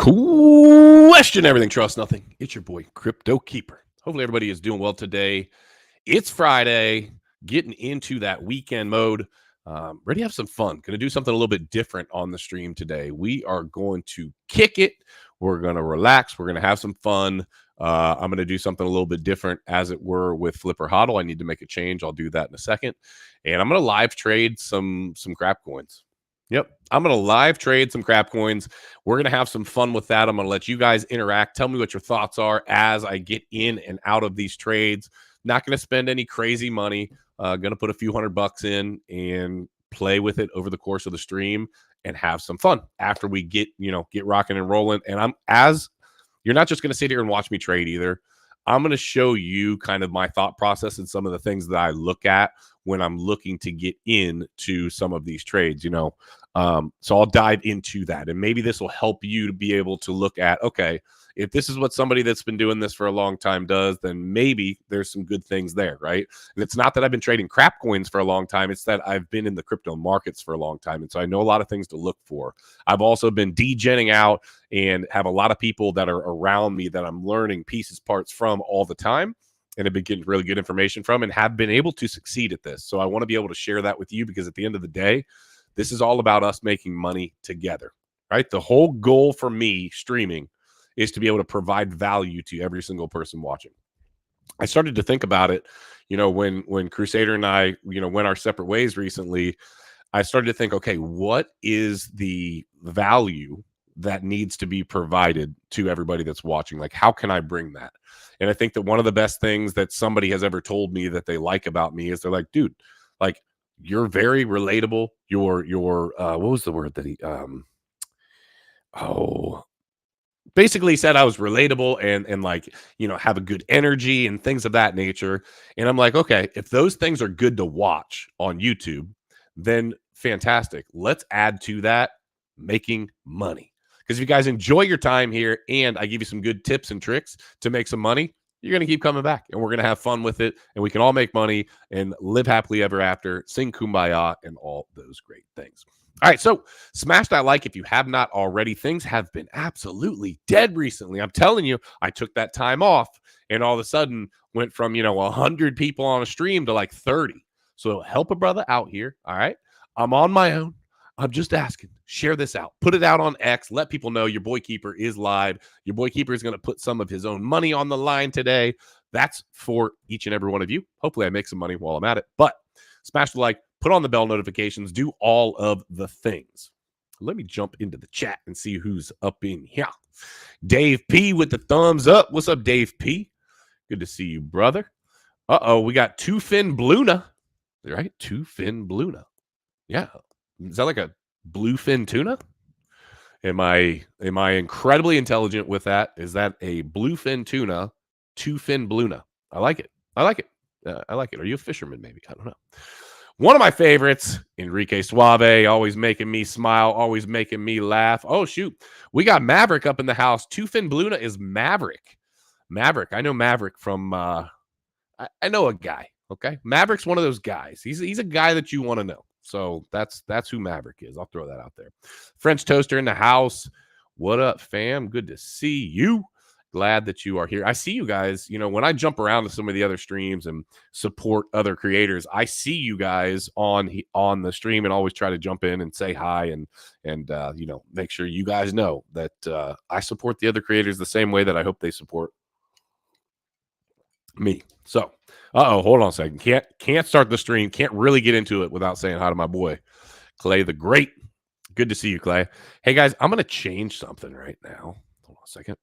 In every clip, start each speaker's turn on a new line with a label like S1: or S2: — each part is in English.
S1: Question everything, trust nothing. It's your boy, CryptoKeeper. Hopefully everybody is doing well today. It's Friday, getting into that weekend mode. Ready to have some fun. Going to do something a little bit different on the stream today. We are going to kick it. We're going to relax. We're going to have some fun. I'm going to do something a little bit different, as it were, with Flipper Hodl. I need to make a change. I'll do that in a second. And I'm going to live trade some crap coins. Yep, I'm going to live trade some crap coins. We're going to have some fun with that. I'm going to let you guys interact. Tell me what your thoughts are as I get in and out of these trades. Not going to spend any crazy money. Going to put a few $100 in and play with it over the course of the stream and have some fun after we get rocking and rolling. And you're not just going to sit here and watch me trade either. I'm going to show you kind of my thought process and some of the things that I look at when I'm looking to get into some of these trades, so I'll dive into that. And maybe this will help you to be able to look at, okay, if this is what somebody that's been doing this for a long time does, then maybe there's some good things there, right? And it's not that I've been trading crap coins for a long time. It's that I've been in the crypto markets for a long time. And so I know a lot of things to look for. I've also been degenning out and have a lot of people that are around me that I'm learning pieces, parts from all the time, and have been getting really good information from and have been able to succeed at this. So I want to be able to share that with you, because at the end of the day, this is all about us making money together, right? The whole goal for me streaming is to be able to provide value to every single person watching. I started to think about it, when Crusader and I, went our separate ways recently. I started to think, okay, what is the value that needs to be provided to everybody that's watching? Like, how can I bring that? And I think that one of the best things that somebody has ever told me that they like about me is they're like, dude, like, you're very relatable. You're what was the word that he basically said I was relatable and like, have a good energy and things of that nature. And I'm like, okay, if those things are good to watch on YouTube, then fantastic. Let's add to that making money. Because if you guys enjoy your time here and I give you some good tips and tricks to make some money, you're going to keep coming back and we're going to have fun with it, and we can all make money and live happily ever after, sing kumbaya and all those great things. All right, so smash that like if you have not already. Things have been absolutely dead recently. I'm telling you, I took that time off and all of a sudden went from, 100 people on a stream to like 30. So help a brother out here, all right? I'm on my own. I'm just asking. Share this out. Put it out on X. Let people know your boy Keeper is live. Your boy Keeper is going to put some of his own money on the line today. That's for each and every one of you. Hopefully I make some money while I'm at it. But smash the like, put on the bell notifications, do all of the things. Let me jump into the chat and see who's up in here. Dave P with the thumbs up. What's up, Dave P? Good to see you, brother. Uh-oh, we got Two Fin Bluna. Right? Two Fin Bluna. Yeah. Is that like a bluefin tuna? Am I incredibly intelligent with that? Is that a bluefin tuna, Two Fin Bluna? I like it. I like it. Are you a fisherman, maybe? I don't know. One of my favorites, Enrique Suave, always making me smile, always making me laugh. Oh, shoot. We got Maverick up in the house. Two Fin Bluna is Maverick. Maverick. I know Maverick from, I know a guy, okay? Maverick's one of those guys. He's a guy that you want to know. So that's who Maverick is. I'll throw that out there. French Toaster in the house. What up, fam? Good to see you. Glad that you are here. I see you guys, when I jump around to some of the other streams and support other creators, I see you guys on the stream and always try to jump in and say hi and make sure you guys know that I support the other creators the same way that I hope they support me. So, hold on a second. Can't start the stream. Can't really get into it without saying hi to my boy, Clay the Great. Good to see you, Clay. Hey, guys, I'm going to change something right now. Hold on a second.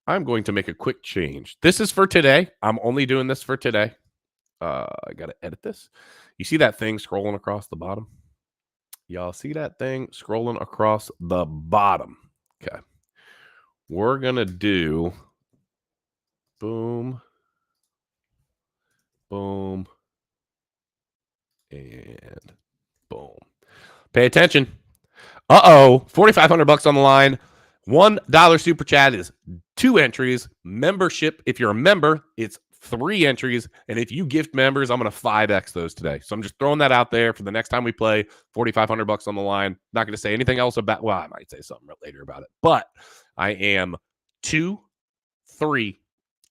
S1: I'm going to make a quick change. This is for today. I'm only doing this for today. I got to edit this. You see that thing scrolling across the bottom? Y'all see that thing scrolling across the bottom? Okay. We're going to do boom, boom, and boom. Pay attention. $4,500 on the line. $1 super chat is 2 entries. Membership, if you're a member, it's 3 entries. And if you gift members, I'm going to 5x those today. So I'm just throwing that out there for the next time we play. $4,500 on the line. Not going to say anything else about, well, I might say something later about it, but I am 2, 3,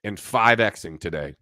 S1: and 5xing today.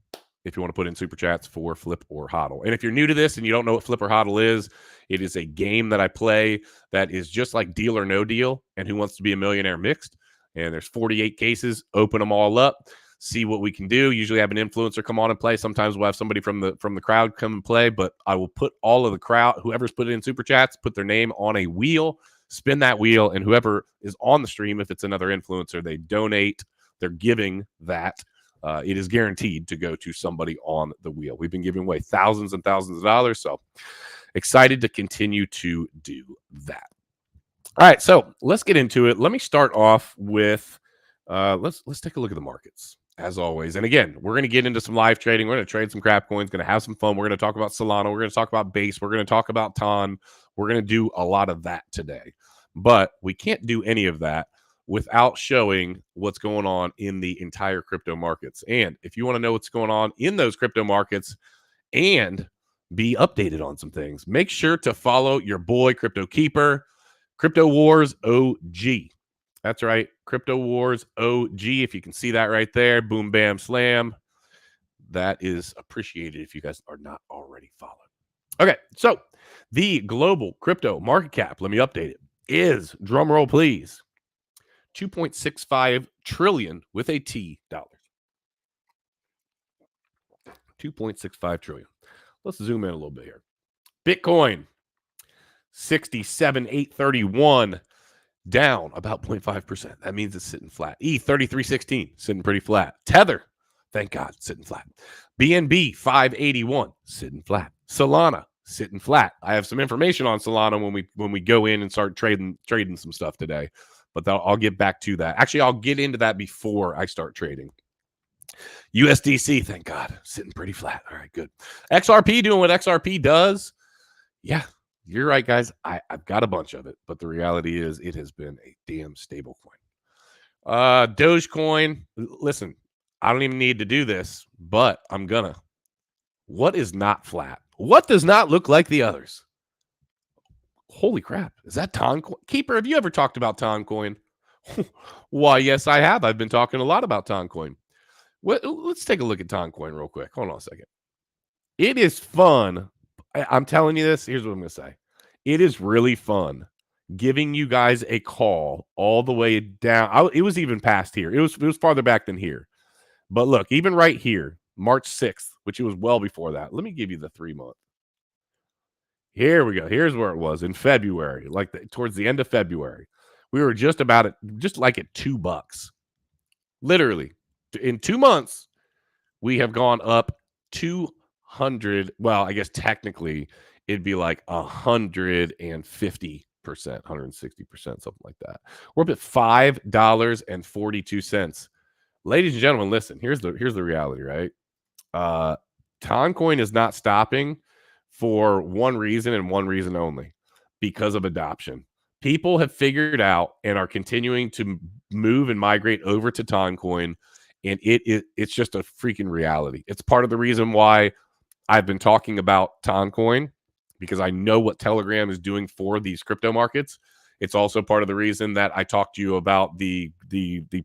S1: If you want to put in super chats for Flip or Hodl. And if you're new to this and you don't know what Flip or Hodl is, it is a game that I play that is just like Deal or No Deal and Who Wants to Be a Millionaire mixed. And there's 48 cases. Open them all up. See what we can do. Usually have an influencer come on and play. Sometimes we'll have somebody from the crowd come and play, but I will put all of the crowd, whoever's put it in super chats, put their name on a wheel, spin that wheel, and whoever is on the stream, if it's another influencer, they donate. They're giving that. It is guaranteed to go to somebody on the wheel. We've been giving away thousands and thousands of dollars, so excited to continue to do that. All right, so let's get into it. Let me start off with let's take a look at the markets as always. And again, we're going to get into some live trading. We're going to trade some crap coins. Going to have some fun. We're going to talk about Solana. We're going to talk about Base. We're going to talk about Ton. We're going to do a lot of that today. But we can't do any of that without showing what's going on in the entire crypto markets. And if you want to know what's going on in those crypto markets and be updated on some things, make sure to follow your boy CryptoKeeper, Crypto Wars OG. That's right, Crypto Wars OG. If you can see that right there, boom, bam, slam. That is appreciated if you guys are not already followed. Okay, so the global crypto market cap, let me update it, is, drum roll please, $2.65 trillion with a T dollars. 2.65 trillion. Let's zoom in a little bit here. Bitcoin, 67,831, down about 0.5%. That means it's sitting flat. ETH, 3316, sitting pretty flat. Tether, thank God, sitting flat. BNB, 581, sitting flat. Solana, sitting flat. I have some information on Solana when we go in and start trading some stuff today, but I'll get back to that. Actually, I'll get into that before I start trading. USDC, thank God, sitting pretty flat. All right, good. XRP doing what XRP does. Yeah, you're right, guys. I've got a bunch of it, but the reality is it has been a damn stable coin. Dogecoin, listen, I don't even need to do this, but I'm gonna. What is not flat? What does not look like the others? Holy crap. Is that Toncoin? Keeper, have you ever talked about Toncoin? Why, yes, I have. I've been talking a lot about Toncoin. Let's take a look at Toncoin real quick. Hold on a second. It is fun. I'm telling you this. Here's what I'm going to say. It is really fun giving you guys a call all the way down. It was even past here. It was farther back than here. But look, even right here, March 6th, which it was well before that. Let me give you the 3-month. Here we go. Here's where it was in February, towards the end of February. We were just like at $2. Literally, in 2 months, we have gone up 200. Well, I guess technically it'd be like 150%, 160%, something like that. We're up at $5.42. Ladies and gentlemen, listen, here's the reality, right? Toncoin is not stopping for one reason and one reason only, because of adoption. People have figured out and are continuing to move and migrate over to Toncoin, and it's just a freaking reality. It's part of the reason why I've been talking about Toncoin, because I know what Telegram is doing for these crypto markets. It's also part of the reason that I talked to you about the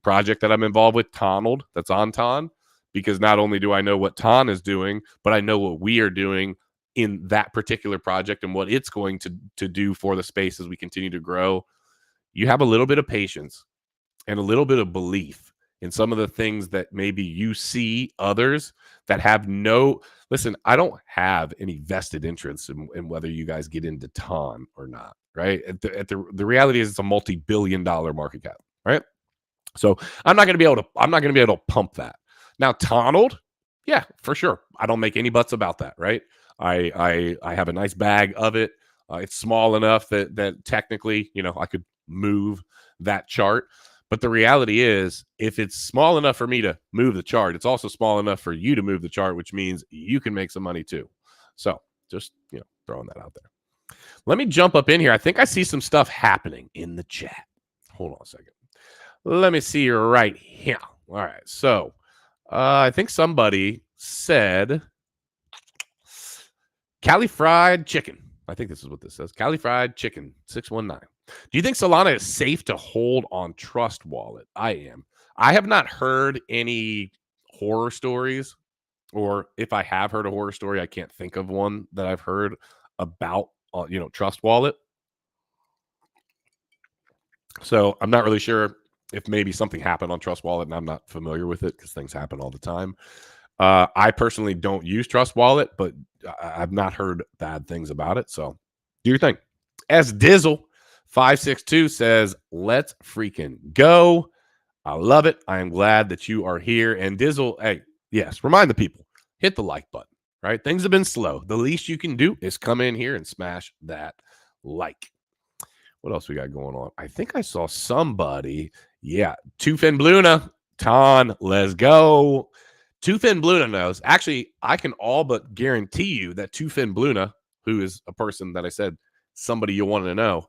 S1: project that I'm involved with, Tonald, that's on Ton, because not only do I know what Ton is doing, but I know what we are doing in that particular project and what it's going to do for the space as we continue to grow. You have a little bit of patience and a little bit of belief in some of the things that maybe you see others that have no. Listen, I don't have any vested interest in whether you guys get into Ton or not, right? The reality is it's a multi-billion-dollar market cap, right? So I'm not going to be able to pump that. Now, Tonald, yeah, for sure. I don't make any buts about that, right? I have a nice bag of it. It's small enough that technically, I could move that chart. But the reality is, if it's small enough for me to move the chart, it's also small enough for you to move the chart, which means you can make some money too. So just, throwing that out there. Let me jump up in here. I think I see some stuff happening in the chat. Hold on a second. Let me see right here. All right. So I think somebody said Cali fried chicken. I think this is what this says. Cali fried chicken 619. Do you think Solana is safe to hold on Trust Wallet? I am. I have not heard any horror stories, or if I have heard a horror story, I can't think of one that I've heard about, Trust Wallet. So I'm not really sure if maybe something happened on Trust Wallet and I'm not familiar with it because things happen all the time. I personally don't use Trust Wallet, but I've not heard bad things about it. So do your thing. As Dizzle 562 says, let's freaking go. I love it. I am glad that you are here. And Dizzle, hey, yes, remind the people, hit the like button, right? Things have been slow. The least you can do is come in here and smash that like. What else we got going on? I think I saw somebody. Yeah, Tufin Bluna. Ton, let's go. Tufin Bluna knows. Actually, I can all but guarantee you that Tufin Bluna, who is a person that I said somebody you wanted to know,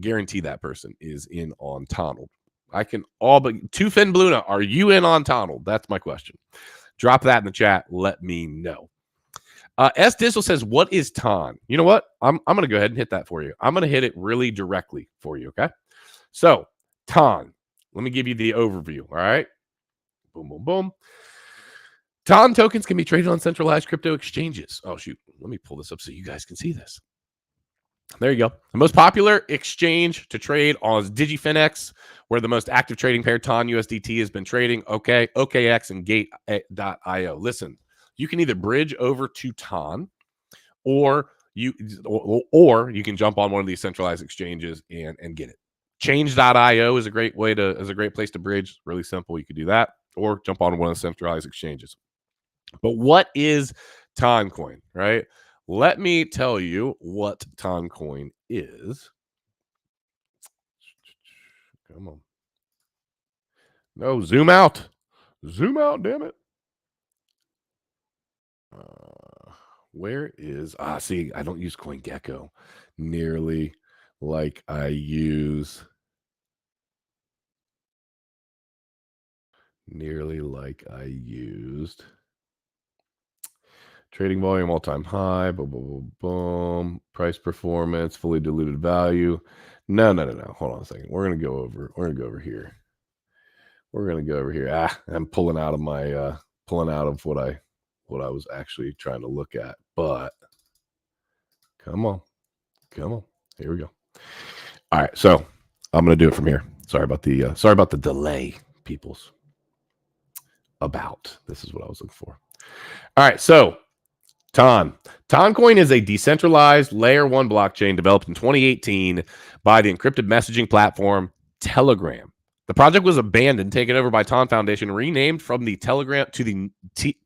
S1: guarantee that person is in on Tonald. I can all but Tufin Bluna, are you in on Tonald? That's my question. Drop that in the chat. Let me know. S. Dizzle says, what is Ton? You know what? I'm going to go ahead and hit that for you. I'm going to hit it really directly for you, okay? So, Ton, let me give you the overview, all right? Boom, boom, boom. Ton tokens can be traded on centralized crypto exchanges. Oh, shoot. Let me pull this up so you guys can see this. There you go. The most popular exchange to trade on is DigiFinex, where the most active trading pair, Ton USDT, has been trading. Okay, OKX and Gate.io. Listen, you can either bridge over to Ton, or you can jump on one of these centralized exchanges and get it. Change.io is a great place to bridge. Really simple. You could do that, or jump on one of the centralized exchanges. But what is Toncoin, right? Let me tell you what Toncoin is. Come on. No, zoom out. Zoom out, damn it. Where is... see, I don't use CoinGecko nearly like I use... Trading volume all-time high, boom, boom, boom, boom. Price performance, fully diluted value. No. Hold on a second. We're gonna go over here. I'm pulling out of my what I was actually trying to look at. But come on. Here we go. All right, so I'm gonna do it from here. Sorry about the delay, peoples. This is what I was looking for. All right, so Toncoin is a decentralized layer 1 blockchain developed in 2018 by the encrypted messaging platform Telegram. The project was abandoned, taken over by Ton Foundation, renamed from the Telegram to the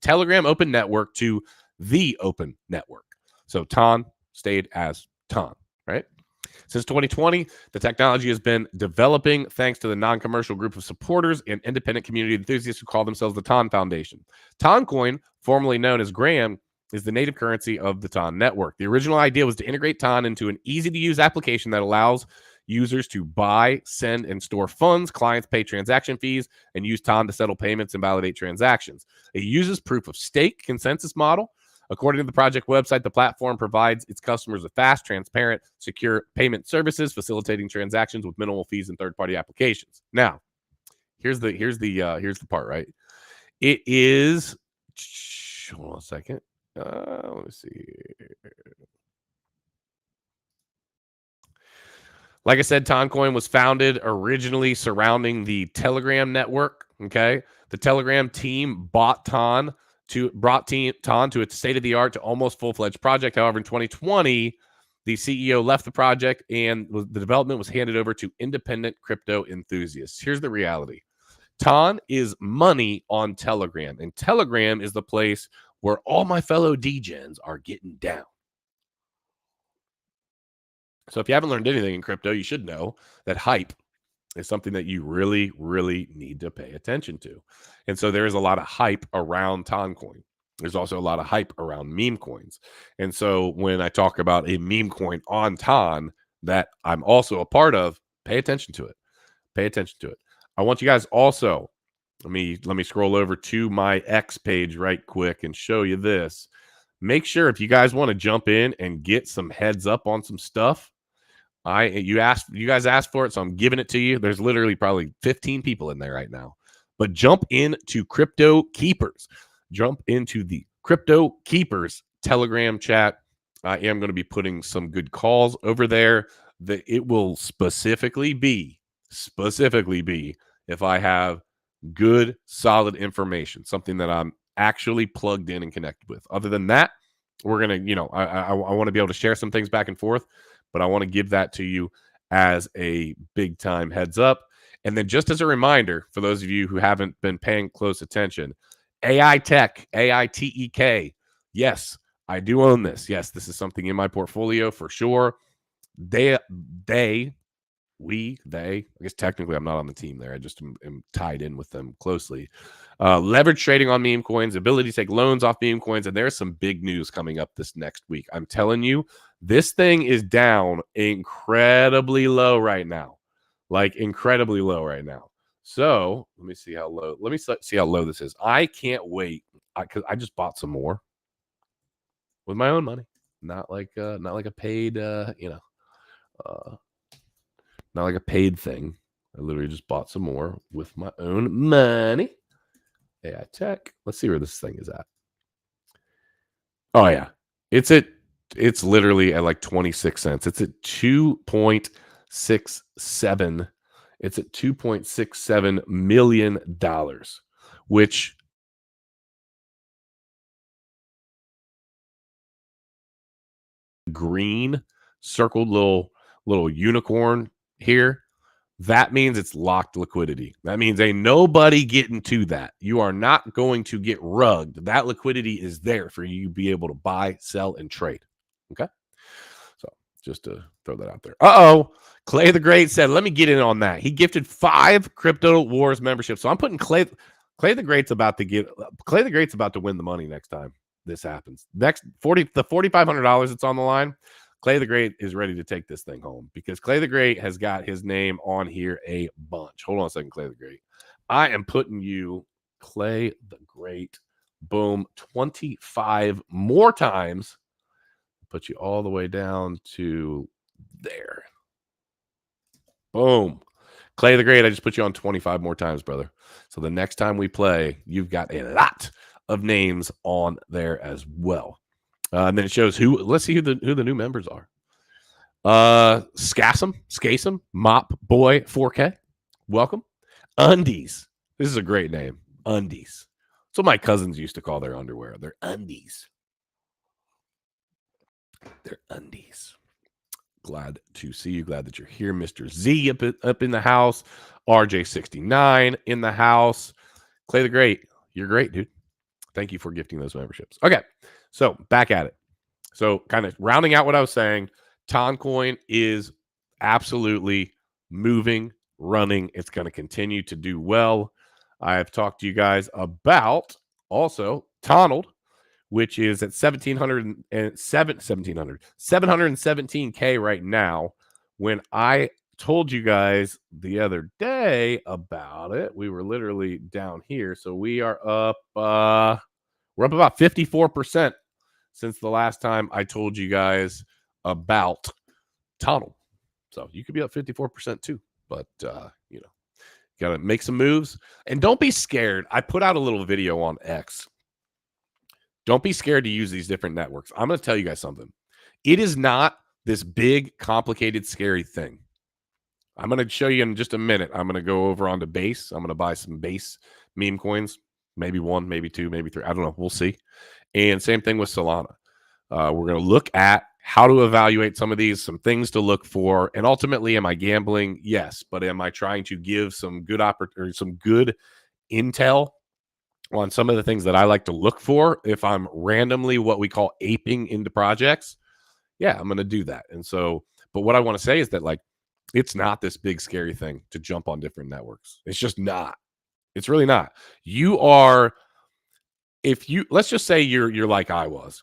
S1: Telegram Open Network to the Open Network. So Ton stayed as Ton, right? Since 2020, the technology has been developing thanks to the non-commercial group of supporters and independent community enthusiasts who call themselves the Ton Foundation. Toncoin, formerly known as Gram, is the native currency of the Ton network. The original idea was to integrate Ton into an easy-to-use application that allows users to buy, send, and store funds. Clients pay transaction fees and use Ton to settle payments and validate transactions. It uses proof of stake consensus model. According to the project website, the platform provides its customers with fast, transparent, secure payment services, facilitating transactions with minimal fees and third-party applications. Now, here's the part, right? It is... Hold on a second. Let me see. Like I said, Toncoin was founded originally surrounding the Telegram network. Okay, the Telegram team brought Ton to its state-of-the-art to almost full-fledged project. However, in 2020, the CEO left the project and the development was handed over to independent crypto enthusiasts. Here's the reality. Ton is money on Telegram, and Telegram is the place where all my fellow degens are getting down. So if you haven't learned anything in crypto, you should know that hype is something that you really, really need to pay attention to. And so there is a lot of hype around Toncoin. There's also a lot of hype around meme coins. And so when I talk about a meme coin on Ton that I'm also a part of, pay attention to it. Pay attention to it. I want you guys also Let me scroll over to my X page right quick and show you this. Make sure if you guys want to jump in and get some heads up on some stuff, you guys asked for it, so I'm giving it to you. There's literally probably 15 people in there right now. But jump into Crypto Keepers. Jump into the Crypto Keepers Telegram chat. I am going to be putting some good calls over there. That it will specifically be if I have good, solid information, something that I'm actually plugged in and connected with. Other than that, we're gonna, I want to be able to share some things back and forth, but I want to give that to you as a big time heads up. And then just as a reminder, for those of you who haven't been paying close attention, AI Tech, AITEK. Yes, I do own this. Yes, this is something in my portfolio for sure. I guess technically I'm not on the team there. I just am tied in with them closely. Leverage trading on meme coins, ability to take loans off meme coins, and there's some big news coming up this next week. I'm telling you, this thing is down incredibly low right now. Like incredibly low right now. So let me see how low. Let me see how low this is. I can't wait because I just bought some more with my own money, not like a paid, not like a paid thing. I literally just bought some more with my own money. AI Tech. Let's see where this thing is at. Oh yeah, it's literally at like 26 cents. It's at 2.67. It's at $2.67 million, which green circled little unicorn here, that means it's locked liquidity. That means ain't nobody getting to that. You are not going to get rugged. That liquidity is there for you to be able to buy, sell, and trade. Okay. So just to throw that out there. Clay the Great said, let me get in on that. He gifted 5 Crypto Wars memberships. So I'm putting Clay the Great's about to win the money next time this happens. Next the $4,500 that's on the line. Clay the Great is ready to take this thing home because Clay the Great has got his name on here a bunch. Hold on a second, Clay the Great. I am putting you, Clay the Great, boom, 25 more times. Put you all the way down to there. Boom. Clay the Great, I just put you on 25 more times, brother. So the next time we play, you've got a lot of names on there as well. And then it shows who. Let's see who the new members are. Skasum, Mop Boy 4K. Welcome. Undies. This is a great name. Undies. That's what my cousins used to call their underwear. They're undies. They're undies. Glad to see you. Glad that you're here. Mr. Z up in the house. RJ69 in the house. Clay the Great. You're great, dude. Thank you for gifting those memberships. Okay. So back at it. So kind of rounding out what I was saying, Toncoin is absolutely moving, running. It's going to continue to do well. I have talked to you guys about also Tonald, which is at 717K right now. When I told you guys the other day about it, we were literally down here. So we are up, we're up about 54% since the last time I told you guys about Tonald. So you could be up 54% too, but you got to make some moves and don't be scared. I put out a little video on X. Don't be scared to use these different networks. I'm going to tell you guys something. It is not this big, complicated, scary thing. I'm going to show you in just a minute. I'm going to go over onto Base. I'm going to buy some Base meme coins, maybe 1, maybe 2, maybe 3. I don't know. We'll see. And same thing with Solana. We're going to look at how to evaluate some of these, some things to look for. And ultimately, am I gambling? Yes. But am I trying to give some good some good intel on some of the things that I like to look for if I'm randomly what we call aping into projects? Yeah, I'm going to do that. And so, but what I want to say is that like, it's not this big scary thing to jump on different networks. It's just not. It's really not. You are, let's just say you're like I was,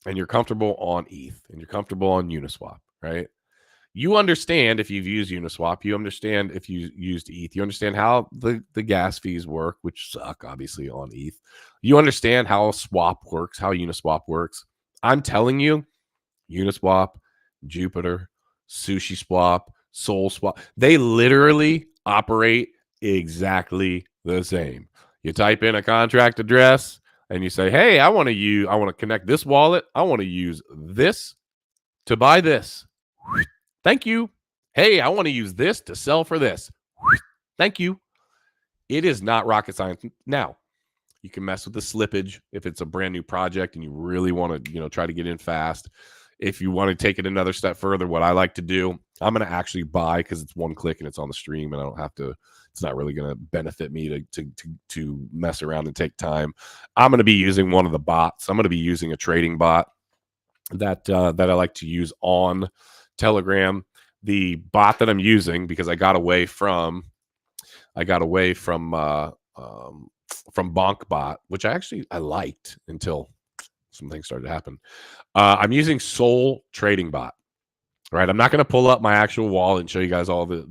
S1: and you're comfortable on ETH and you're comfortable on Uniswap, right? you understand if you've used Uniswap, you understand if you used ETH, you understand how the gas fees work, which suck obviously on ETH. You understand how a swap works, how Uniswap works. I'm telling you, Uniswap, Jupiter, Sushi Swap, Soul Swap, they literally operate exactly the same. You type in a contract address and you say, hey, I want to connect this wallet. I want to use this to buy this. Thank you. Hey, I want to use this to sell for this. Thank you. It is not rocket science. Now, you can mess with the slippage if it's a brand new project and you really want to, try to get in fast. If you want to take it another step further, what I like to do, I'm going to actually buy because it's one click and it's on the stream and I don't have to. It's not really going to benefit me to mess around and take time. I'm going to be using one of the bots. I'm going to be using a trading bot that I like to use on Telegram. The bot that I'm using, because I got away from BonkBot, which I liked until some things started to happen. I'm using Soul Trading Bot. Right, I'm not going to pull up my actual wallet and show you guys all the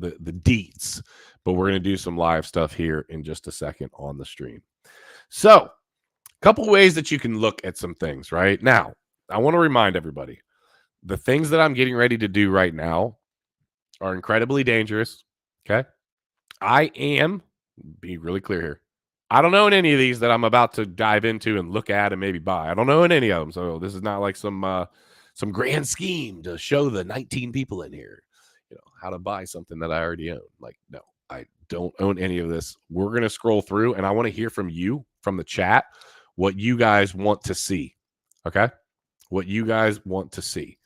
S1: deets, but we're going to do some live stuff here in just a second on the stream. So, a couple ways that you can look at some things. Right now, I want to remind everybody, the things that I'm getting ready to do right now are incredibly dangerous. Okay, I am, be really clear here, I don't own any of these that I'm about to dive into and look at and maybe buy. I don't own any of them, so this is not like some grand scheme to show the 19 people in here, how to buy something that I already own. Like, no, I don't own any of this. We're going to scroll through and I want to hear from you, from the chat, what you guys want to see. Okay. What you guys want to see.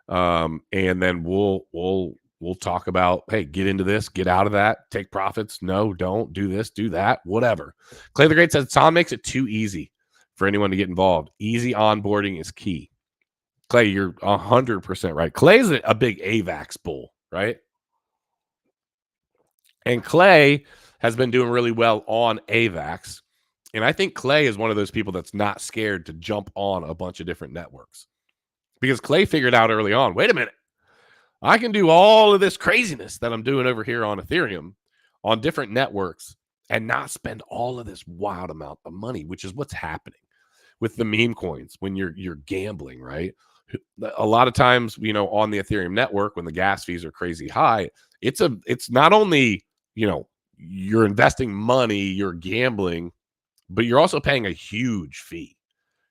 S1: And then we'll talk about, hey, get into this, get out of that, take profits. No, don't do this, do that, whatever. Clay the Great says, Tom makes it too easy for anyone to get involved. Easy onboarding is key. Clay, you're 100% right. Clay's a big AVAX bull, right? And Clay has been doing really well on AVAX. And I think Clay is one of those people that's not scared to jump on a bunch of different networks. Because Clay figured out early on, wait a minute, I can do all of this craziness that I'm doing over here on Ethereum on different networks and not spend all of this wild amount of money, which is what's happening with the meme coins when you're gambling, right? A lot of times, on the Ethereum network, when the gas fees are crazy high, it's not only, you're investing money, you're gambling, but you're also paying a huge fee,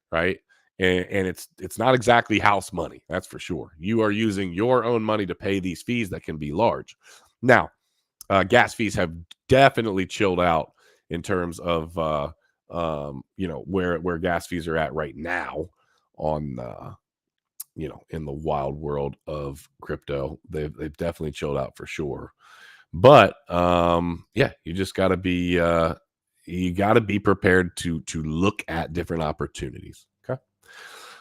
S1: right? And it's not exactly house money, that's for sure. You are using your own money to pay these fees that can be large. Now, gas fees have definitely chilled out in terms of where gas fees are at right now on in the wild world of crypto. They've definitely chilled out for sure. But you just got to be prepared to look at different opportunities. Okay.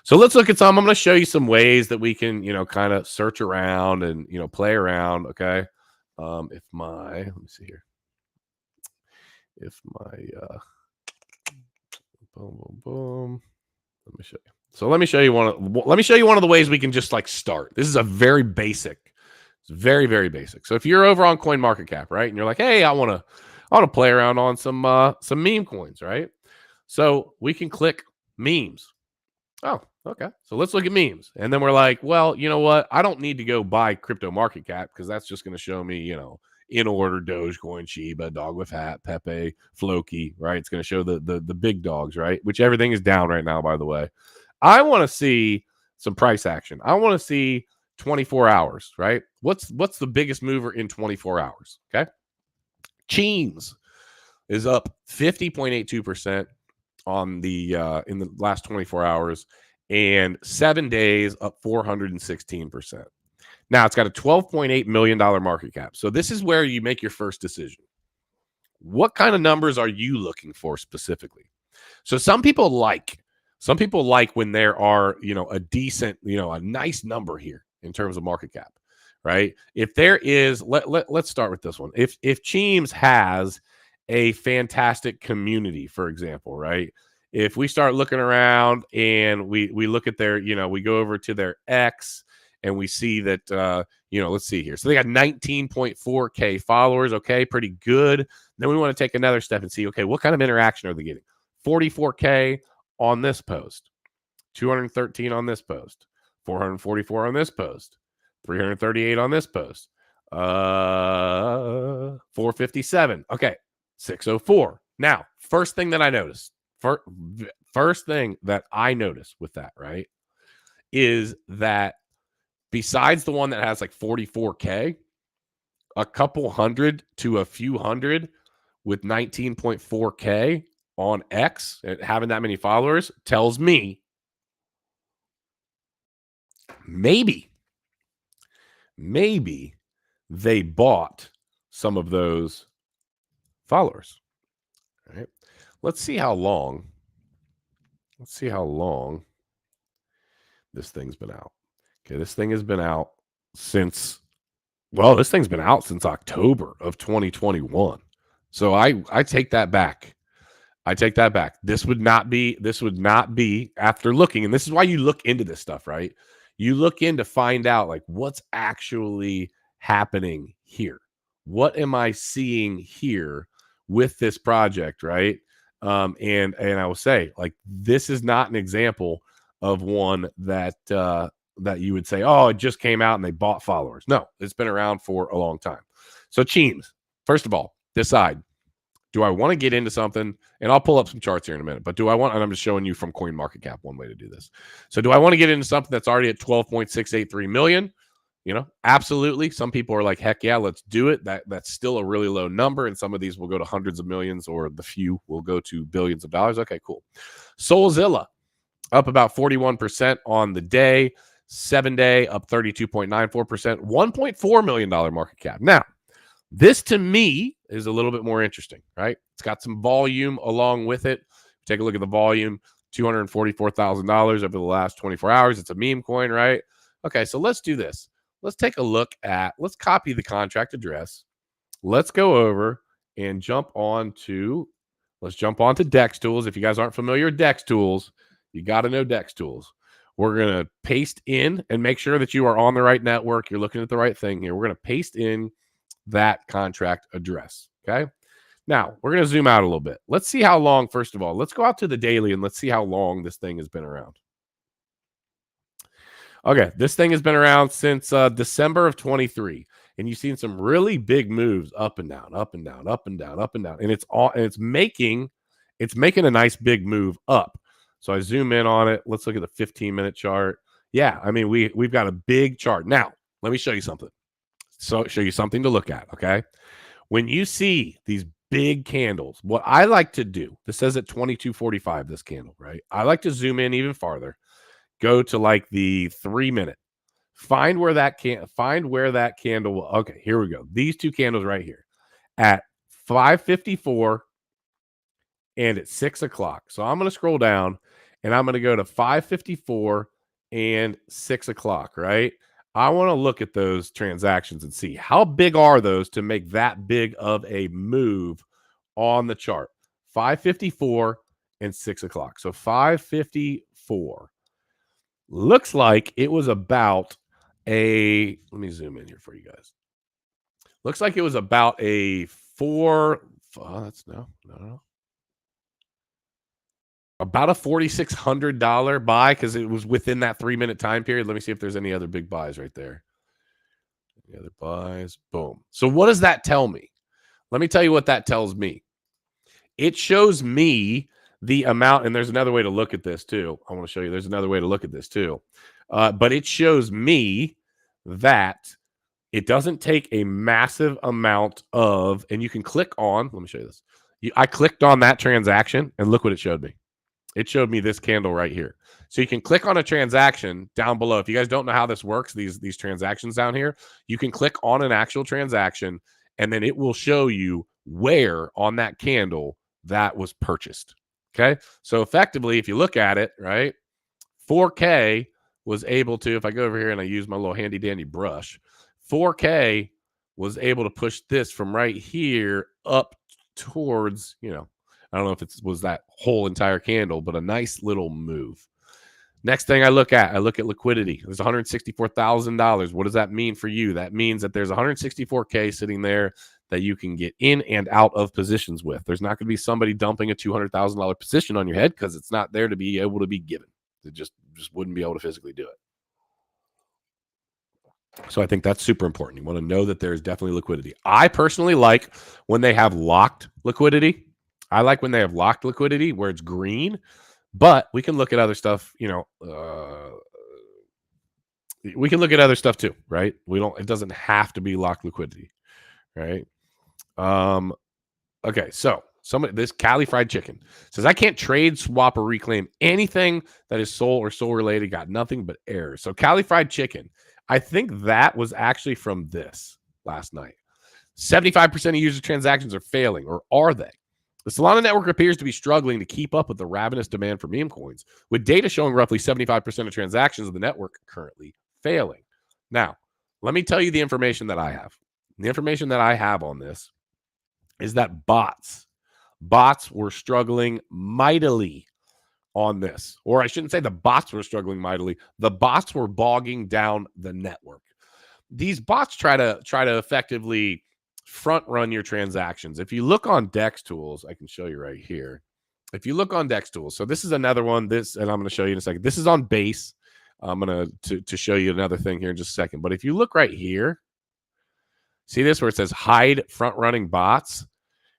S1: So let's look at some. I'm going to show you some ways that we can, kind of search around and, play around. Okay. Let me see here. If my, boom. Let me show you. So let me show you one of the ways we can just like start. This is a very basic. It's very, very basic. So if you're over on CoinMarketCap, right, and you're like, hey, I want to play around on some meme coins, right? So we can click memes. Oh, okay. So let's look at memes. And then we're like, well, you know what? I don't need to go buy crypto market cap because that's just going to show me, in order, Dogecoin, Shiba, Dog with Hat, Pepe, Floki, right? It's going to show the big dogs, right? Which everything is down right now, by the way. I want to see some price action. I want to see 24 hours, right? What's the biggest mover in 24 hours? Okay. Cheems is up 50.82% on the in the last 24 hours, and 7 days up 416%. Now it's got a $12.8 million market cap. So this is where you make your first decision. What kind of numbers are you looking for specifically? So some people like when there are, a decent, a nice number here in terms of market cap, right? If there is, let's start with this one. If Cheems has a fantastic community, for example, right? If we start looking around and we look at their, we go over to their X and we see that, let's see here. So they got 19.4K followers. Okay, pretty good. Then we want to take another step and see, okay, what kind of interaction are they getting? 44K on this post, 213 on this post, 444 on this post, 338 on this post, 457. Okay, 604. Now, first thing that I noticed, first thing that I noticed with that, right, is that besides the one that has like 44K, a couple hundred to a few hundred with 19.4K on X and having that many followers tells me maybe they bought some of those followers. All right. Let's see how long this thing's been out. Okay, this thing has been out since, well, this thing's been out since October of 2021. So I take that back. I take that back. This would not be after looking, and this is why you look into this stuff, right? You look in to find out like what's actually happening here. What am I seeing here with this project, right? And I will say, like, this is not an example of one that that you would say, oh, it just came out and they bought followers. No, it's been around for a long time. So, Cheems, first of all, decide. Do I want to get into something? And I'll pull up some charts here in a minute. But do I want, and I'm just showing you from CoinMarketCap one way to do this. So do I want to get into something that's already at 12.683 million? Absolutely. Some people are like, heck yeah, let's do it. That's still a really low number. And some of these will go to hundreds of millions, or the few will go to billions of dollars. Okay, cool. Solzilla up about 41% on the day. 7-day up 32.94%. $1.4 million market cap. Now, this to me is a little bit more interesting, right? It's got some volume along with it. Take a look at the volume, $244,000 over the last 24 hours. It's a meme coin, right? Okay, so let's do this. Let's take a look at, let's copy the contract address. Let's go over and let's jump onto DEX tools. If you guys aren't familiar with DEX tools, you got to know DEX tools. We're going to paste in and make sure that you are on the right network. You're looking at the right thing here. We're going to paste in that contract address. Okay. Now we're going to zoom out a little bit. Let's see how long, first of all, let's go out to the daily and let's see how long this thing has been around. Okay. This thing has been around since December of 23. And you've seen some really big moves up and down, up and down, up and down, up and down. And it's making a nice big move up. So I zoom in on it. Let's look at the 15-minute chart. Yeah. I mean, we've got a big chart. Now, let me show you something. So show you something to look at, okay? When you see these big candles, what I like to do, this says at 22:45, this candle, right? I like to zoom in even farther, go to like the 3-minute, find where that candle, okay, here we go. These two candles right here at 5:54 and at 6 o'clock. So I'm going to scroll down and I'm going to go to 5:54 and 6 o'clock, right? I want to look at those transactions and see how big are those to make that big of a move on the chart. 5:54 and 6 o'clock. So 5:54 looks like it was about let me zoom in here for you guys. Looks like it was about a about a $4,600 buy because it was within that 3-minute time period. Let me see if there's any other big buys right there. Any other buys? Boom. So what does that tell me? Let me tell you what that tells me. It shows me the amount, and there's another way to look at this too. I want to show you there's another way to look at this too. But it shows me that it doesn't take a massive amount of, and you can click on, let me show you this. I clicked on that transaction and look what it showed me. It showed me this candle right here. So you can click on a transaction down below. If you guys don't know how this works, these transactions down here, you can click on an actual transaction and then it will show you where on that candle that was purchased. Okay. So effectively, if you look at it, right, 4K was able to, if I go over here and I use my little handy dandy brush, 4K was able to push this from right here up towards, I don't know if it was that whole entire candle, but a nice little move. Next thing I look at liquidity. There's $164,000. What does that mean for you? That means that there's 164K sitting there that you can get in and out of positions with. There's not going to be somebody dumping a $200,000 position on your head because it's not there to be able to be given. It just wouldn't be able to physically do it. So I think that's super important. You want to know that there's definitely liquidity. I personally like when they have locked liquidity. I like when they have locked liquidity where it's green, but we can look at other stuff, we can look at other stuff too, right? It doesn't have to be locked liquidity, right? Okay, so this Cali Fried Chicken says, I can't trade, swap, or reclaim anything that is Sol or Sol related. Got nothing but errors. So Cali Fried Chicken, I think that was actually from this last night. 75% of user transactions are failing, or are they? The Solana network appears to be struggling to keep up with the ravenous demand for meme coins, with data showing roughly 75% of transactions of the network currently failing. Now, let me tell you the information that I have. The information that I have on this is that bots were struggling mightily on this. Or I shouldn't say the bots were struggling mightily. The bots were bogging down the network. These bots try to effectively front run your transactions. If you look on Dex Tools, I can show you right here. If you look on Dex Tools, so this is another one, and I'm going to show you in a second. This is on base. I'm going to show you another thing here in just a second. But if you look right here, see this where it says hide front running bots,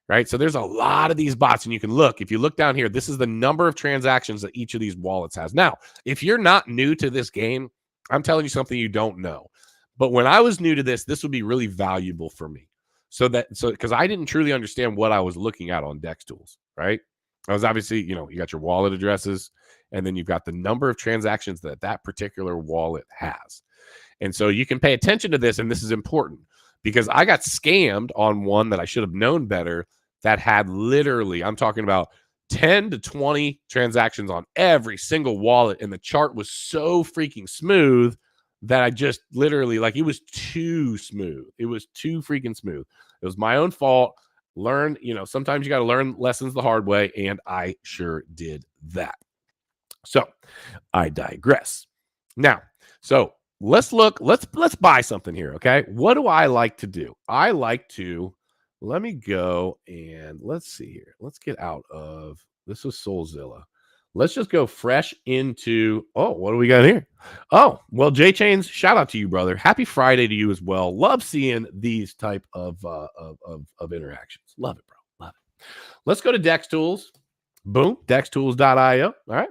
S1: right? So there's a lot of these bots, and you can look. If you look down here, this is the number of transactions that each of these wallets has. Now, if you're not new to this game, I'm telling you something you don't know. But when I was new to this would be really valuable for me. So because I didn't truly understand what I was looking at on Dex Tools, right? I was obviously, you got your wallet addresses, and then you've got the number of transactions that particular wallet has. And so you can pay attention to this, and this is important because I got scammed on one that I should have known better that had literally, I'm talking about 10 to 20 transactions on every single wallet, and the chart was so freaking smooth that I just literally, it was too smooth. It was too freaking smooth. It was my own fault. Sometimes you got to learn lessons the hard way, and I sure did that. So I digress. Now, so let's buy something here, okay? What do I like to do? Let me go and let's see here. Let's get out of, this was Solzilla. Let's just go fresh into, what do we got here? Oh, well, J-Chains, shout out to you, brother. Happy Friday to you as well. Love seeing these type of interactions. Love it, bro. Love it. Let's go to Dex Tools. Boom, dextools.io. All right.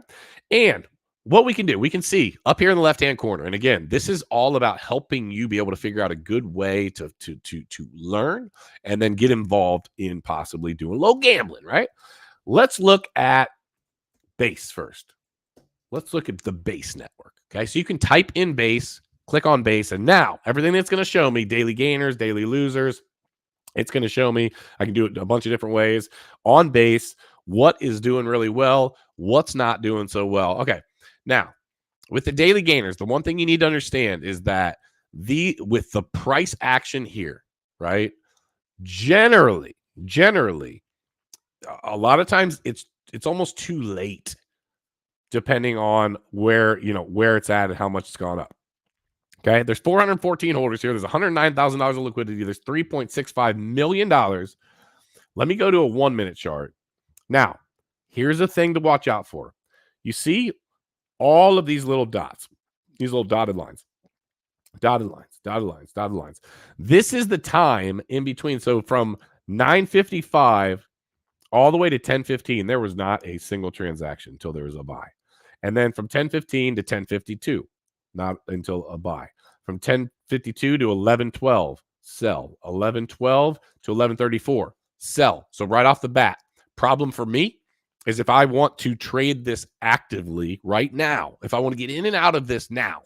S1: And what we can do, we can see up here in the left-hand corner. And again, this is all about helping you be able to figure out a good way to learn and then get involved in possibly doing a little gambling, right? Let's look at Base first. Let's look at the Base network. Okay, so you can type in Base, click on Base, and now everything that's going to show me, daily gainers, daily losers, it's going to show me, I can do it a bunch of different ways on Base, what is doing really well, what's not doing so well. Okay, now with the daily gainers, the one thing you need to understand is that with the price action here, right? Generally, a lot of times it's almost too late, depending on where it's at and how much it's gone up. Okay, there's 414 holders here. There's $109,000 of liquidity. There's $3.65 million. Let me go to a 1 minute chart. Now, here's a thing to watch out for. You see all of these little dots, these little dotted lines. This is the time in between. So from 9:55 all the way to 10:15, there was not a single transaction until there was a buy. And then from 10:15 to 10:52, not until a buy. From 10:52 to 11:12, sell. 11:12 to 11:34, sell. So right off the bat, problem for me is if I want to trade this actively right now, if I want to get in and out of this now,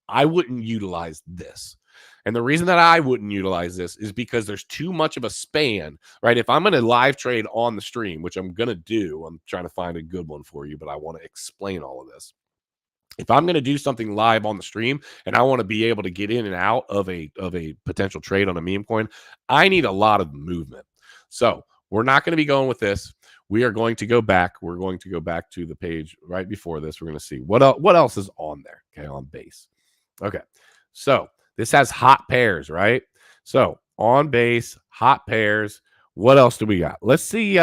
S1: I wouldn't utilize this. And the reason that I wouldn't utilize this is because there's too much of a span, right? If I'm going to live trade on the stream, which I'm going to do, I'm trying to find a good one for you, but I want to explain all of this. If I'm going to do something live on the stream and I want to be able to get in and out of a potential trade on a meme coin, I need a lot of movement. So we're not going to be going with this. we are going to go back. We're going to go back to the page right before this. We're going to see what else is on there. Okay, on base. Okay, so this has hot pairs, right? So on base, hot pairs. What else do we got? Let's see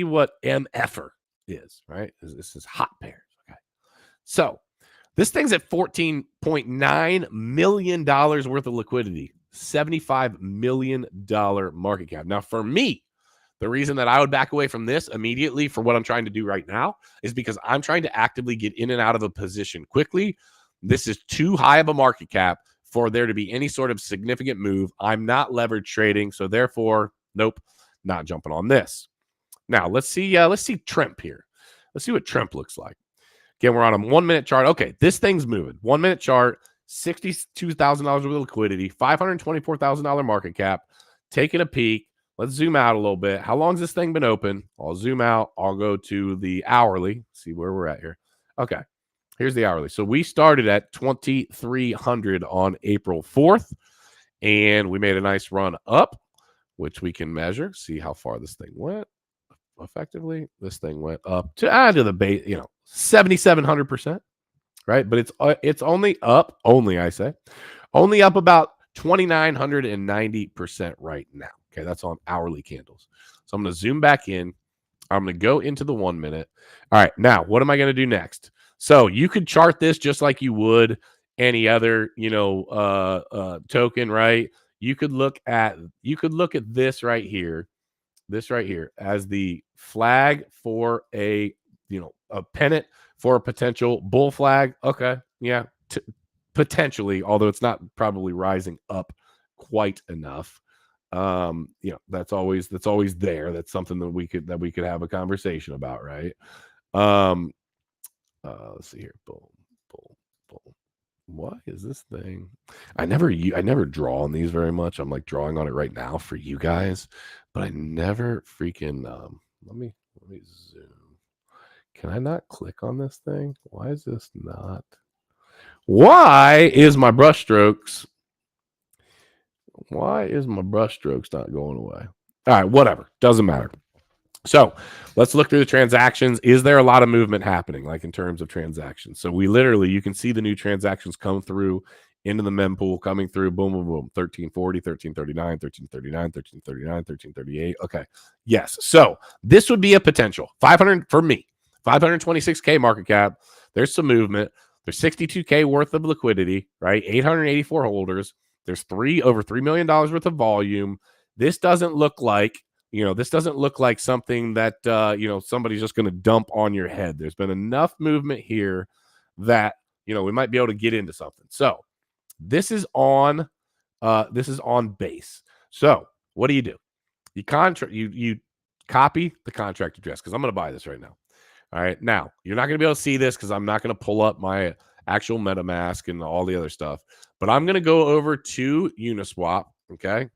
S1: what MFer is, right? This is hot pairs. Okay, so this thing's at $14.9 million worth of liquidity, $75 million market cap. Now, for me, the reason that I would back away from this immediately for what I'm trying to do right now is because I'm trying to actively get in and out of a position quickly. This is too high of a market cap for there to be any sort of significant move. I'm not leverage trading, so therefore, nope, not jumping on this. Now, let's see Trimp here. Let's see what Trimp looks like. Again, we're on a 1 minute chart. Okay, this thing's moving. 1 minute chart, $62,000 worth of liquidity, $524,000 market cap. Taking a peek. Let's zoom out a little bit. How long has this thing been open? I'll zoom out. I'll go to the hourly. See where we're at here. Okay, here's the hourly. So we started at 2,300 on April 4th, and we made a nice run up, which we can measure. See how far this thing went. Effectively, this thing went up to the base, 7,700%, right? But it's only up, only up about 2,990% right now. Okay, that's on hourly candles. So I'm going to zoom back in. I'm going to go into the 1 minute. All right, now what am I going to do next? So you could chart this just like you would any other, token, right? You could look at this right here. This right here as the flag for a pennant for a potential bull flag. Okay, yeah, potentially, although it's not probably rising up quite enough. That's always there. That's something that we could have a conversation about, right? Let's see here. Boom, boom, boom. Why is this thing? I never draw on these very much. I'm like drawing on it right now for you guys, but I never freaking let me zoom. Can I not click on this thing? Why is this not? Why is my brush strokes not going away? All right, whatever. Doesn't matter. So let's look through the transactions. Is there a lot of movement happening, like in terms of transactions? So you can see the new transactions come through into the mem pool, coming through, boom, boom, boom, 1340, 1339, 1339, 1339, 1338. Okay. Yes. So this would be a potential 500 for me, 526K market cap. There's some movement. There's 62K worth of liquidity, right? 884 holders. There's over $3 million worth of volume. This doesn't look like something that, somebody's just going to dump on your head. There's been enough movement here that, we might be able to get into something. So this is on base. So what do? You copy the contract address because I'm going to buy this right now. All right. Now you're not going to be able to see this because I'm not going to pull up my actual MetaMask and all the other stuff, but I'm going to go over to Uniswap. Okay.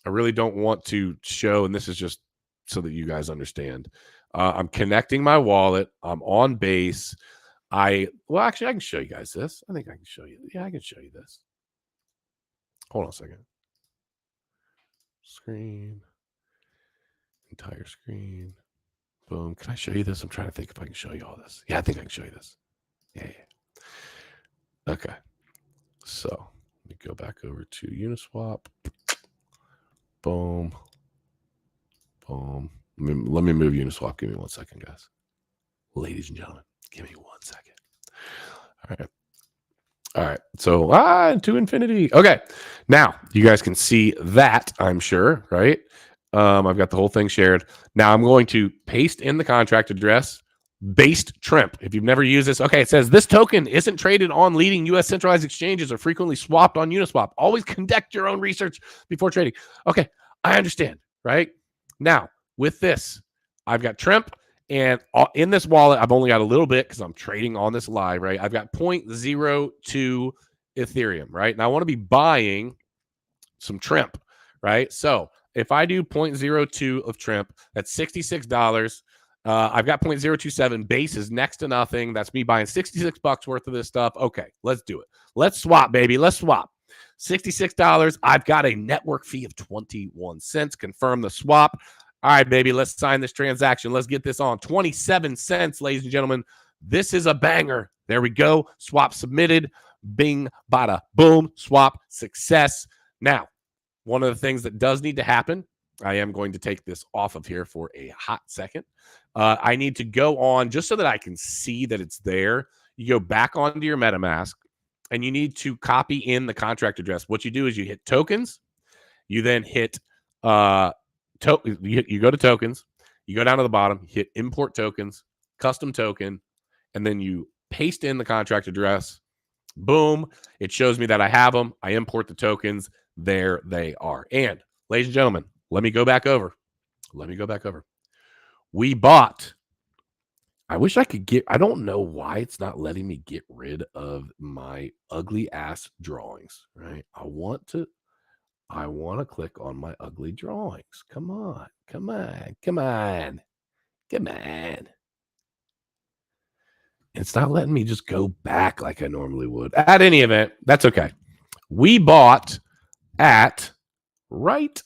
S1: I really don't want to show, and this is just so that you guys understand. I'm connecting my wallet. I'm on base. Actually, I can show you guys this. I think I can show you. Yeah, I can show you this. Hold on a second. Screen. Entire screen. Boom. Can I show you this? I'm trying to think if I can show you all this. Yeah, I think I can show you this. Yeah. Okay. So let me go back over to Uniswap. Boom. Boom. Let me move Uniswap. Give me 1 second, guys. Ladies and gentlemen, give me 1 second. All right. So to infinity. Okay. Now you guys can see that, I'm sure, right? I've got the whole thing shared. Now I'm going to paste in the contract address. Based Trimp. If you've never used this, okay, it says this token isn't traded on leading U.S. centralized exchanges or frequently swapped on Uniswap. Always conduct your own research before trading. Okay, I understand, right? Now, with this, I've got Trimp, and in this wallet, I've only got a little bit because I'm trading on this live, right? I've got 0.02 Ethereum, right? Now, I want to be buying some Trimp, right? So if I do 0.02 of Trimp, that's $66. I've got 0.027. Base is next to nothing. That's me buying $66 worth of this stuff. Okay, let's do it. Let's swap, baby. Let's swap. $66. I've got a network fee of 21 cents. Confirm the swap. All right, baby, let's sign this transaction. Let's get this on. 27 cents, ladies and gentlemen. This is a banger. There we go. Swap submitted. Bing, bada, boom. Swap success. Now, one of the things that does need to happen, I am going to take this off of here for a hot second. I need to go on, just so that I can see that it's there. You go back onto your MetaMask, and you need to copy in the contract address. What you do is you hit tokens. You then hit, you go to tokens. You go down to the bottom, hit import tokens, custom token, and then you paste in the contract address. Boom. It shows me that I have them. I import the tokens. There they are. And ladies and gentlemen, let me go back over. We bought. I wish I could get, I don't know why it's not letting me get rid of my ugly ass drawings, right? I want to click on my ugly drawings. Come on. It's not letting me just go back like I normally would. At any event, that's okay. We bought at right.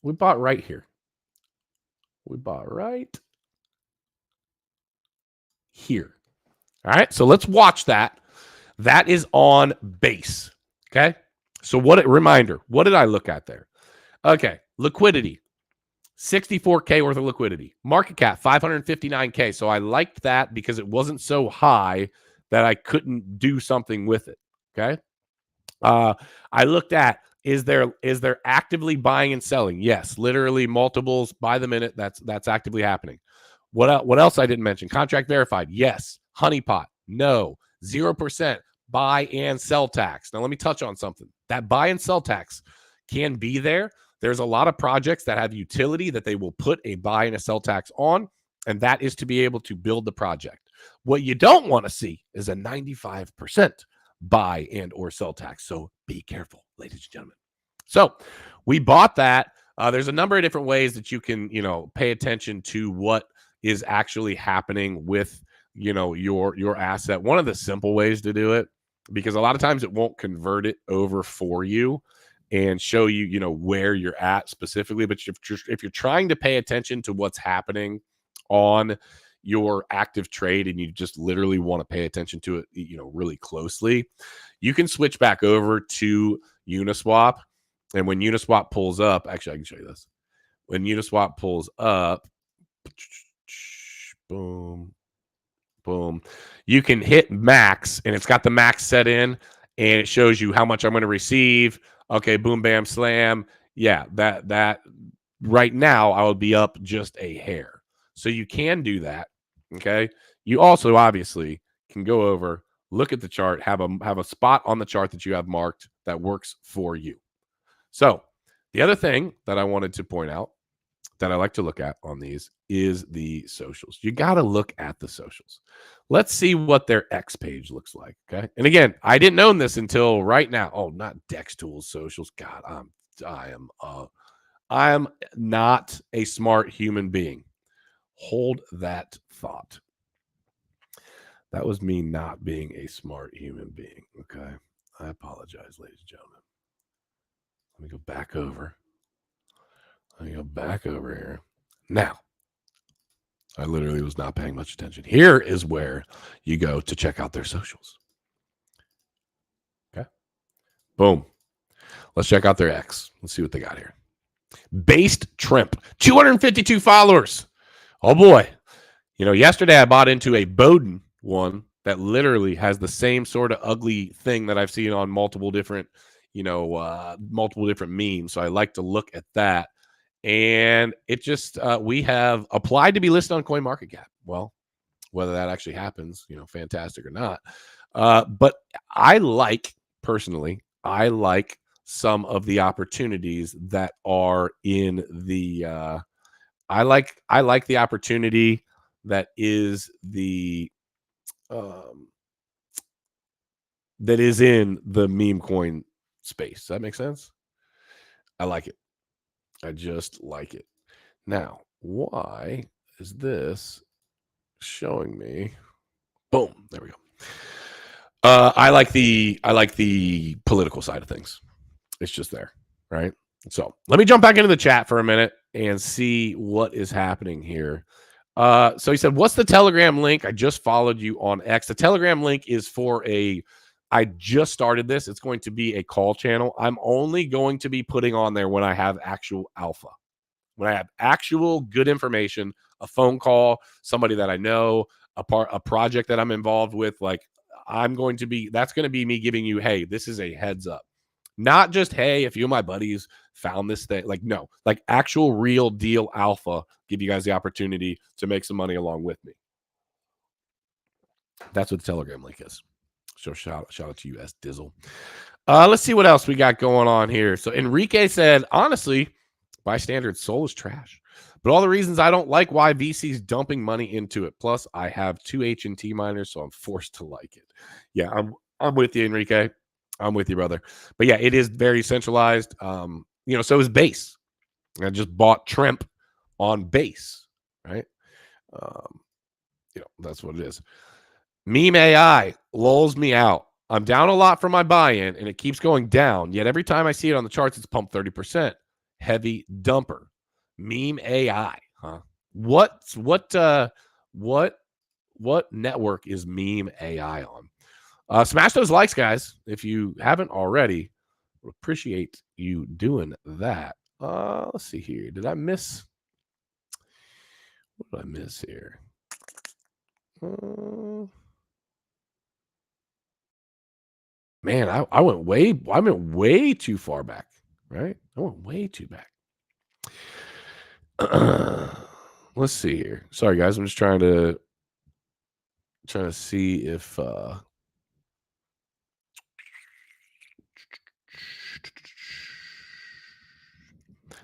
S1: We bought right here. We bought right here. All right. So let's watch that. That is on base. Okay. So reminder, what did I look at there? Okay. Liquidity. 64K worth of liquidity. Market cap, 559K. So I liked that because it wasn't so high that I couldn't do something with it. Okay. I looked at, is there actively buying and selling? Yes, literally multiples by the minute. That's actively happening. What else I didn't mention? Contract verified. Yes. Honeypot. No. 0% buy and sell tax. Now let me touch on something. That buy and sell tax can be there. There's a lot of projects that have utility that they will put a buy and a sell tax on, and that is to be able to build the project. What you don't want to see is a 95% buy and or sell tax. So be careful, ladies and gentlemen. So we bought that. There's a number of different ways that you can, pay attention to what is actually happening with, your asset. One of the simple ways to do it, because a lot of times it won't convert it over for you and show you, where you're at specifically. But if you're trying to pay attention to what's happening on your active trade and you just literally want to pay attention to it, really closely, you can switch back over to Uniswap. And when Uniswap pulls up, actually, I can show you this. When Uniswap pulls up, boom, boom, you can hit max, and it's got the max set in, and it shows you how much I'm going to receive. Okay, boom, bam, slam. Yeah, that right now I would be up just a hair. So you can do that. Okay. You also obviously can go over, look at the chart, have a spot on the chart that you have marked that works for you. So the other thing that I wanted to point out that I like to look at on these is the socials. You got to look at the socials. Let's see what their X page looks like. Okay. And again, I didn't own this until right now. Oh, not Dex Tools socials. God, I am not a smart human being. Hold that thought. That was me not being a smart human being. Okay. I apologize, ladies and gentlemen. Let me go back over. Here. Now, I literally was not paying much attention. Here is where you go to check out their socials. Okay. Boom. Let's check out their X. Let's see what they got here. Based Trimp, 252 followers. Oh boy. Yesterday I bought into a Bowden one that literally has the same sort of ugly thing that I've seen on multiple different memes. So I like to look at that. And it just, we have applied to be listed on CoinMarketCap. Well, whether that actually happens, fantastic or not. But personally, I like some of the opportunities that are in the, I like the opportunity that is that is in the meme coin space. Does that make sense? I like it. I just like it. Now, why is this showing me? Boom. There we go. I like the political side of things. It's just there, right? So let me jump back into the chat for a minute and see what is happening here. So he said, what's the Telegram link? I just followed you on X. The Telegram link is for I just started this. It's going to be a call channel. I'm only going to be putting on there when I have actual alpha, when I have actual good information, a phone call, somebody that I know, a project that I'm involved with. Like that's going to be me giving you, hey, this is a heads up. Not just, hey, a few of my buddies found this thing. Like, no, like actual real deal alpha, give you guys the opportunity to make some money along with me. That's what the Telegram link is. So shout out to you, S Dizzle. Let's see what else we got going on here. So Enrique said, honestly, by standards, Sol is trash. But all the reasons I don't like why VC's dumping money into it. Plus, I have 2 H&T miners, so I'm forced to like it. Yeah, I'm with you, Enrique. I'm with you, brother. But yeah, it is very centralized. So is Base. I just bought Tremp on Base, right? That's what it is. Meme AI lulls me out. I'm down a lot for my buy-in, and it keeps going down. Yet every time I see it on the charts, it's pumped 30%. Heavy dumper. Meme AI, huh? What network is Meme AI on? Smash those likes, guys, if you haven't already. Appreciate you doing that. Let's see here. Did I miss? What did I miss here? Man, I went way too far back, right? I went way too back. Let's see here. Sorry, guys. I'm just trying to see if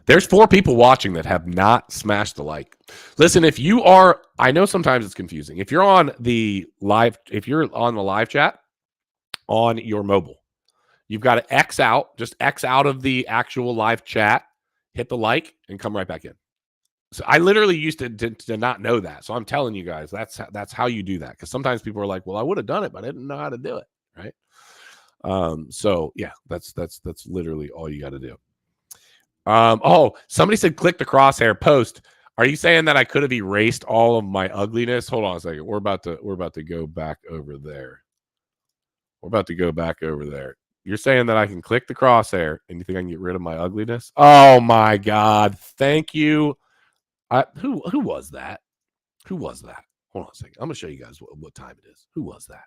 S1: there's 4 people watching that have not smashed the like. Listen, if you are, I know sometimes it's confusing. If you're on the live chat on your mobile, you've got to X out of the actual live chat, hit the like, and come right back in. So I literally used to not know that. So I'm telling you guys, that's how you do that. Because sometimes people are like, well, I would have done it, but I didn't know how to do it. Right. So yeah, that's literally all you got to do. Somebody said click the crosshair post. Are you saying that I could have erased all of my ugliness? Hold on a second. We're about to go back over there. You're saying that I can click the crosshair and you think I can get rid of my ugliness? Oh my God. Thank you. Who was that? Who was that? Hold on a second. I'm going to show you guys what time it is. Who was that?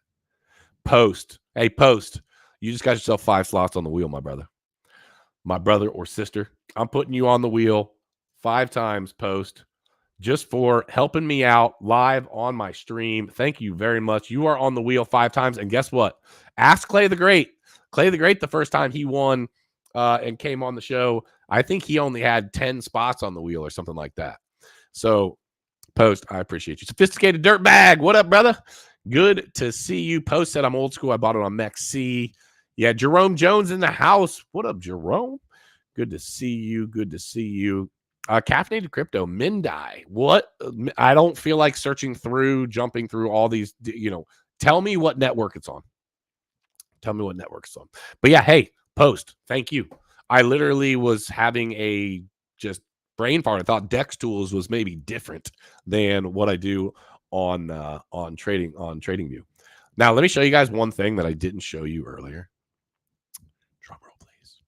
S1: Post. Hey, Post. You just got yourself 5 slots on the wheel, my brother or sister. I'm putting you on the wheel 5 times, Post, just for helping me out live on my stream. Thank you very much. You are on the wheel 5 times. And guess what? Ask Clay the Great. Clay the Great, the first time he won and came on the show, I think he only had 10 spots on the wheel or something like that. So, Post, I appreciate you. Sophisticated Dirt Bag. What up, brother? Good to see you. Post said I'm old school. I bought it on MEXC. Yeah, Jerome Jones in the house. What up, Jerome? Good to see you. Caffeinated Crypto, Mindai. What? I don't feel like jumping through all these, tell me what network it's on. But yeah, hey, Post, thank you. I literally was having a just brain fart. I thought Dex Tools was maybe different than what I do on TradingView. Now, let me show you guys one thing that I didn't show you earlier. Drum roll, please.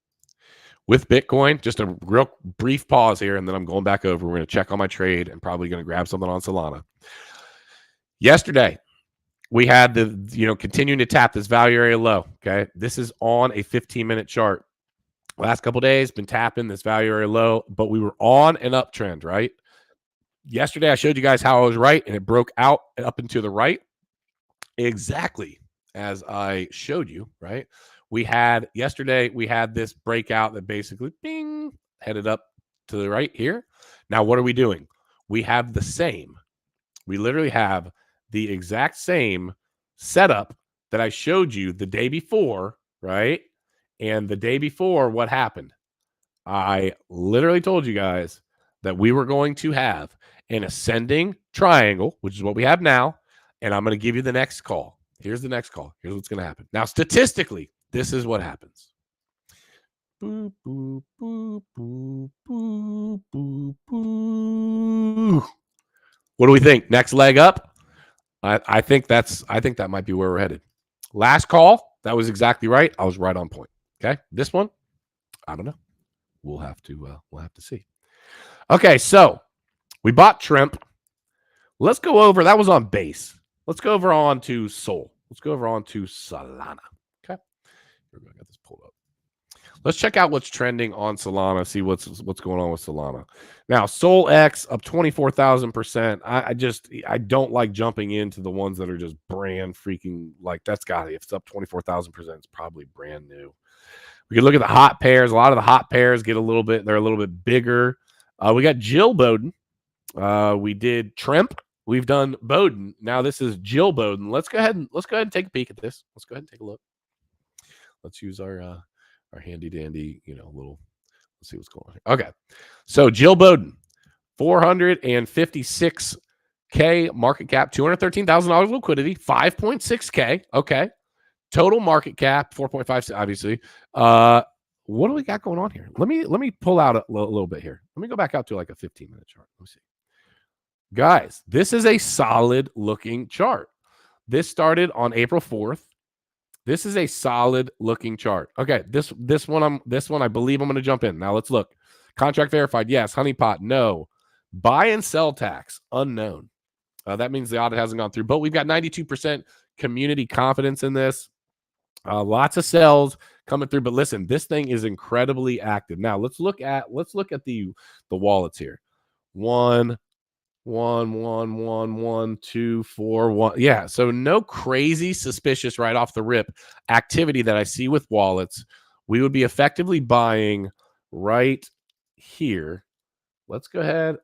S1: With Bitcoin, just a real brief pause here, and then I'm going back over. We're going to check on my trade and probably going to grab something on Solana. Yesterday, we had continuing to tap this value area low. Okay. This is on a 15-minute chart. Last couple days, been tapping this value area low, but we were on an uptrend, right? Yesterday, I showed you guys how I was right, and it broke out and up and to the right. Exactly as I showed you, right? Yesterday, we had this breakout that basically, bing, headed up to the right here. Now, what are we doing? We have the same. We literally have the exact same setup that I showed you the day before, right? And the day before, what happened? I literally told you guys that we were going to have an ascending triangle, which is what we have now. And I'm going to give you the next call. Here's the next call. Here's what's going to happen. Now, statistically, this is what happens. Boop, boop, boop, boop, boop, boop, boop. What do we think? Next leg up? I think that might be where we're headed. Last call, that was exactly right. I was right on point. Okay, this one, I don't know. We'll have to see. Okay, so we bought Shrimp. Let's go over. That was on base. Let's go over on to Sol. Let's go over on to Solana. Okay, here we go. I got this pulled up. Let's check out what's trending on Solana. See what's going on with Solana. Now, Sol X up 24,000%. I don't like jumping into the ones that are just brand freaking like that's got it. If it's up 24,000%, it's probably brand new. We can look at the hot pairs. A lot of the hot pairs get a little bit. They're a little bit bigger. We got Jill Bowden. We did Trimp. We've done Bowden. Now this is Jill Bowden. Let's go ahead and take a peek at this. Let's go ahead and take a look. Let's use our handy dandy, little. Let's see what's going on here. Okay, so Jill Bowden, 456K market cap, $213,000 liquidity, 5.6K. Okay, total market cap 4.5. Obviously, what do we got going on here? Let me pull out a little bit here. Let me go back out to like a 15-minute chart. Let me see. Guys, this is a solid looking chart. This started on April 4th. This is a solid looking chart. Okay, this one I believe I'm going to jump in. Now let's look. Contract verified, yes. Honeypot, no. Buy and sell tax, unknown. That means the audit hasn't gone through, but we've got 92% community confidence in this. Lots of sells coming through, but listen, this thing is incredibly active. Now let's look at the wallets here. 1, 2, 4, 1. Yeah, so no crazy suspicious right off the rip activity that I see with wallets. We would be effectively buying right here. Let's go ahead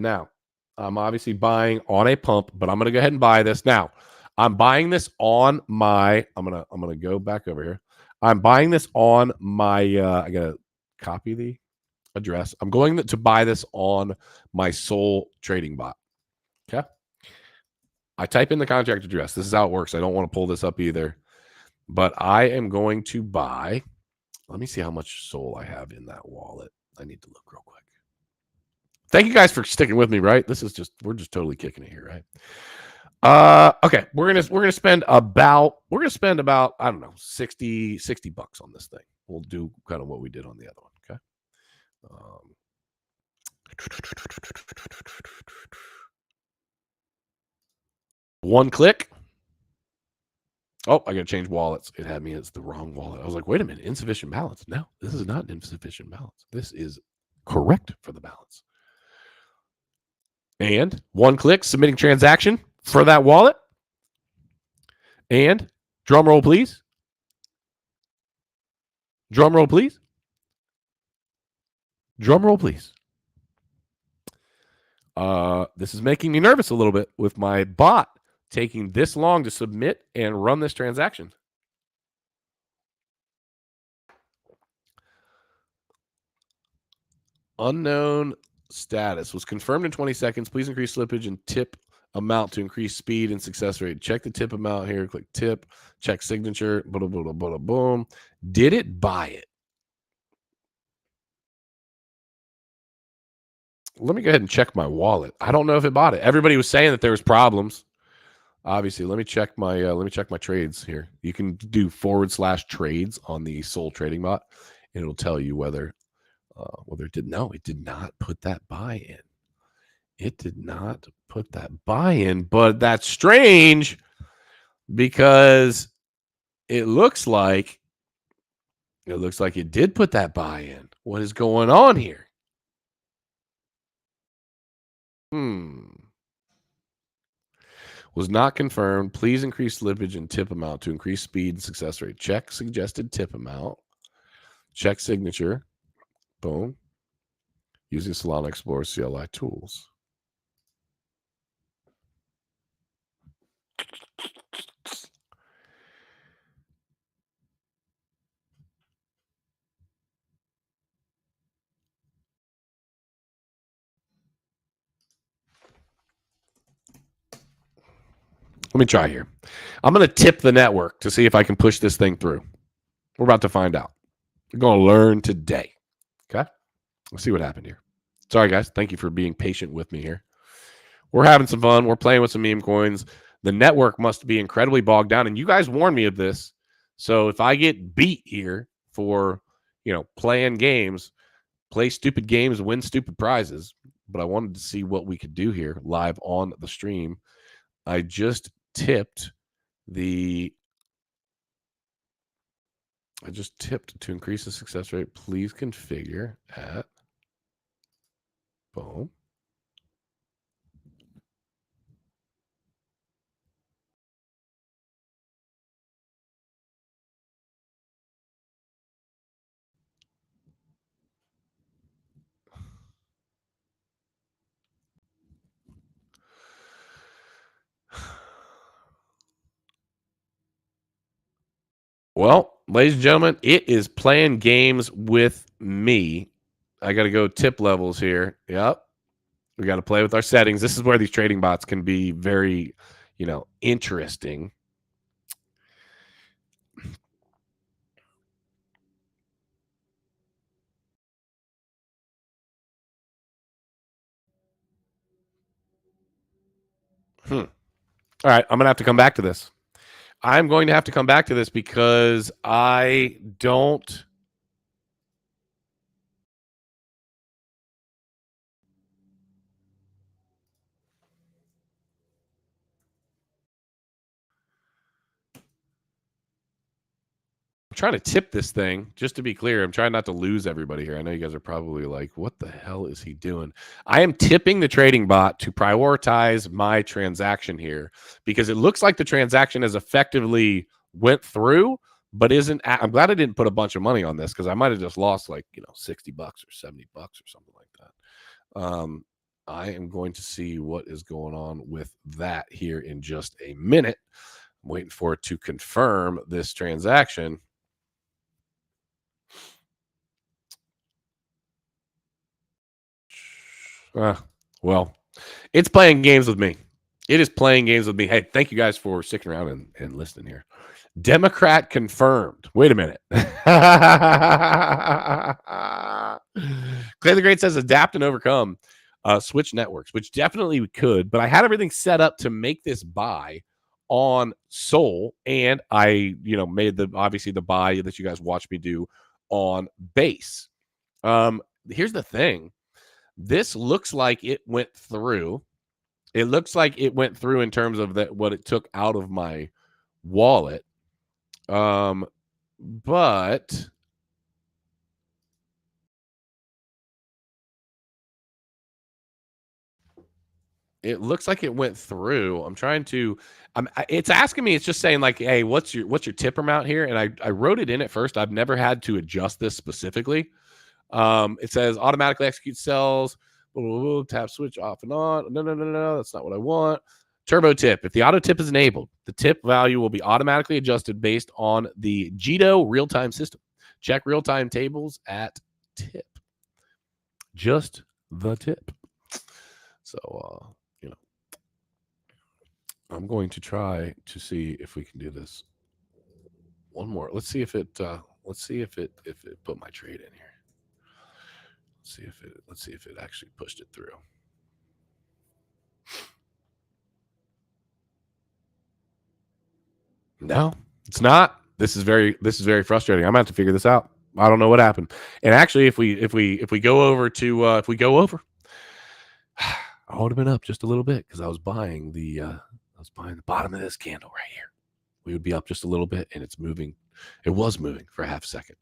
S1: now. I'm obviously buying on a pump, but I'm going to go ahead and buy this now. I'm buying this on my. I'm gonna go back over here. I'm buying this on my. I gotta copy the address. I'm going to buy this on my Sol trading bot. Okay. I type in the contract address. This is how it works. I don't want to pull this up either, but I am going to buy. Let me see how much Sol I have in that wallet. I need to look real quick. Thank you guys for sticking with me, right? We're just totally kicking it here, right? Okay, we're gonna spend about I don't know 60 bucks on this thing. We'll do kind of what we did on the other one. Okay. One click. Oh, I gotta change wallets. It had me as the wrong wallet. I was like, wait a minute, insufficient balance. No, this is not an insufficient balance. This is correct for the balance. And one click, submitting transaction for that wallet. And drum roll, please. Drum roll, please. Drum roll, please. This is making me nervous a little bit with my bot taking this long to submit and run this transaction. Unknown status was confirmed in 20 seconds. Please increase slippage and tip amount to increase speed and success rate. Check the tip amount here. Click tip. Check signature. Boom, boom, boom, boom. Did it buy it? Let me go ahead and check my wallet. I don't know if it bought it. Everybody was saying that there was problems. Obviously, let me check my trades here. You can do /trades on the Sol trading bot, and it'll tell you whether it did. No, it did not put that buy in. It did not put that buy in, but that's strange because it looks like it did put that buy in. What is going on here? Was not confirmed. Please increase slippage and tip amount to increase speed and success rate. Check suggested tip amount. Check signature. Boom. Using Solana Explorer CLI tools. Let me try here. I'm going to tip the network to see if I can push this thing through. We're about to find out. We're going to learn today. Okay. Let's see what happened here. Sorry, guys. Thank you for being patient with me here. We're having some fun. We're playing with some meme coins. The network must be incredibly bogged down. And you guys warned me of this. So if I get beat here for, playing games, play stupid games, win stupid prizes. But I wanted to see what we could do here live on the stream. I just tipped to increase the success rate. Please configure at boom. Well, ladies and gentlemen, it is playing games with me. I got to go tip levels here. Yep. We got to play with our settings. This is where these trading bots can be very, interesting. All right. I'm going to have to come back to this. I'm going to have to come back to this because I don't. I'm trying to tip this thing, just to be clear. I'm trying not to lose everybody here. I know you guys are probably like, what the hell is he doing? I am tipping the trading bot to prioritize my transaction here because it looks like the transaction has effectively went through, but isn't. I'm glad I didn't put a bunch of money on this because I might have just lost like, $60 or $70 or something like that. I am going to see what is going on with that here in just a minute. I'm waiting for it to confirm this transaction. Well, it's playing games with me. It is playing games with me. Hey, thank you guys for sticking around and listening here. Democrat confirmed. Wait a minute. Clay the Great says adapt and overcome. Switch networks, which definitely we could, but I had everything set up to make this buy on Sol, and I, made obviously the buy that you guys watched me do on base. Here's the thing. This looks like it went through. It looks like it went through in terms of what it took out of my wallet. But it looks like it went through. I'm trying to. It's asking me. It's just saying like, hey, what's your tip amount here? And I wrote it in at first. I've never had to adjust this specifically. It says automatically execute cells. Tap switch off and on. No. That's not what I want. Turbo tip. If the auto tip is enabled, the tip value will be automatically adjusted based on the JITO real-time system. Check real-time tables at tip. Just the tip. So, I'm going to try to see if we can do this. One more. Let's see if it put my trade in here. Let's see if it actually pushed it through. No, it's not. This is very frustrating. I'm gonna have to figure this out. I don't know what happened. And actually, if we go over, I would have been up just a little bit because I was buying the bottom of this candle right here. We would be up just a little bit, and it's moving. It was moving for a half second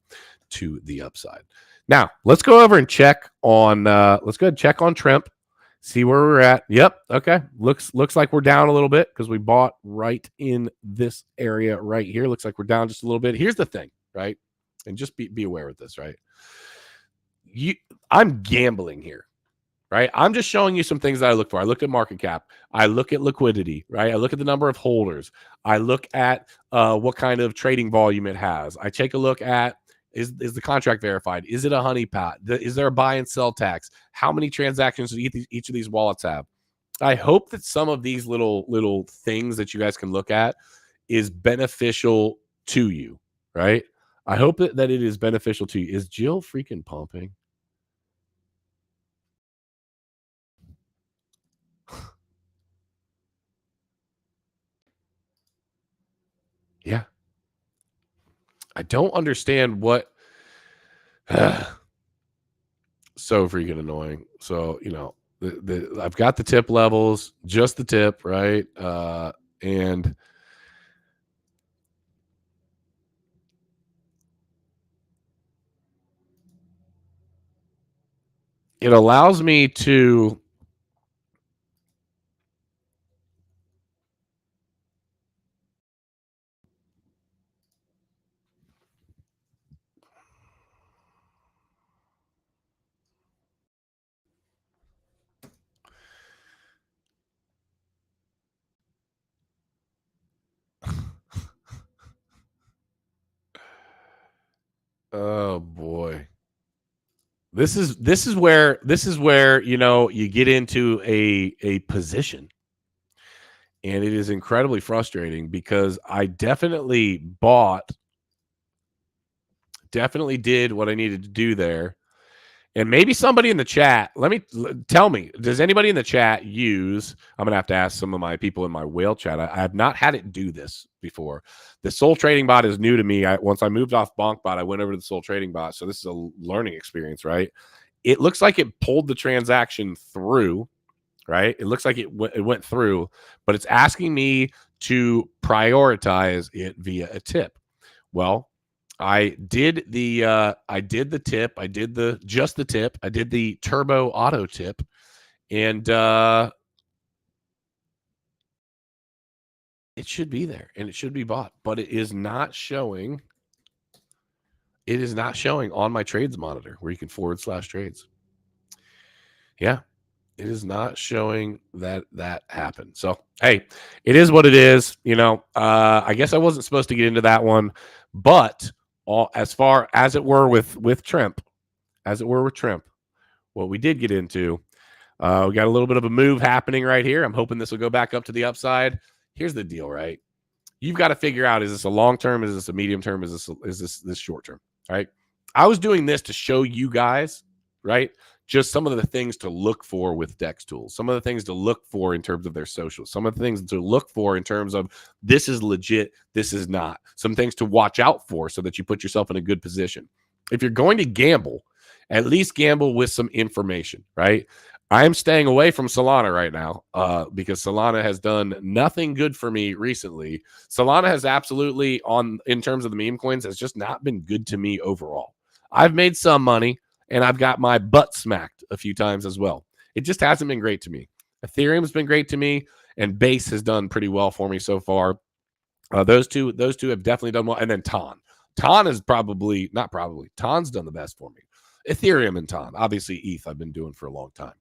S1: to the upside. Now let's go over and check on. Let's go ahead and check on Trimp. See where we're at. Yep. Okay. Looks like we're down a little bit because we bought right in this area right here. Looks like we're down just a little bit. Here's the thing, right? And just be aware of this, right? I'm gambling here, right? I'm just showing you some things that I look for. I look at market cap. I look at liquidity, right? I look at the number of holders. I look at what kind of trading volume it has. I take a look at is the contract verified? Is it a honeypot? Is there a buy and sell tax? How many transactions do each of these wallets have? I hope that some of these little things that you guys can look at is beneficial to you, right? I hope that it is beneficial to you. Is Jill freaking pumping? Yeah. I don't understand what so freaking annoying. So, I've got the tip levels, just the tip, right? And it allows me to oh boy. This is where you get into a position, and it is incredibly frustrating because I definitely did what I needed to do there. And maybe somebody in the chat, tell me, does anybody in the chat use? I'm gonna have to ask some of my people in my whale chat. I have not had it do this before. The Soul Trading Bot is new to me. Once I moved off BonkBot, I went over to the Soul Trading Bot, so this is a learning experience, right? It looks like it pulled the transaction through, right? It looks like it went through, but it's asking me to prioritize it via a tip. Well, I did the tip. I did the tip. I did the turbo auto tip, and it should be there and it should be bought, but it is not showing. It is not showing on my trades monitor where you can / trades. Yeah, it is not showing that happened. So, hey, it is what it is. I guess I wasn't supposed to get into that one, but as far as it were with Trimp, what we did get into, we got a little bit of a move happening right here. I'm hoping this will go back up to the upside. Here's the deal, right? You've got to figure out, is this a long term? Is this a medium term? Is this short term? Right? I was doing this to show you guys, right? Just some of the things to look for with DEX tools, some of the things to look for in terms of their socials, some of the things to look for in terms of this is legit, this is not, some things to watch out for so that you put yourself in a good position. If you're going to gamble, at least gamble with some information, right? I'm staying away from Solana right now because Solana has done nothing good for me recently. Solana has absolutely, in terms of the meme coins, has just not been good to me overall. I've made some money, and I've got my butt smacked a few times as well. It just hasn't been great to me. Ethereum's been great to me, and Base has done pretty well for me so far. Those two have definitely done well. And then Ton is Ton's done the best for me. Ethereum and Ton. Obviously, ETH I've been doing for a long time.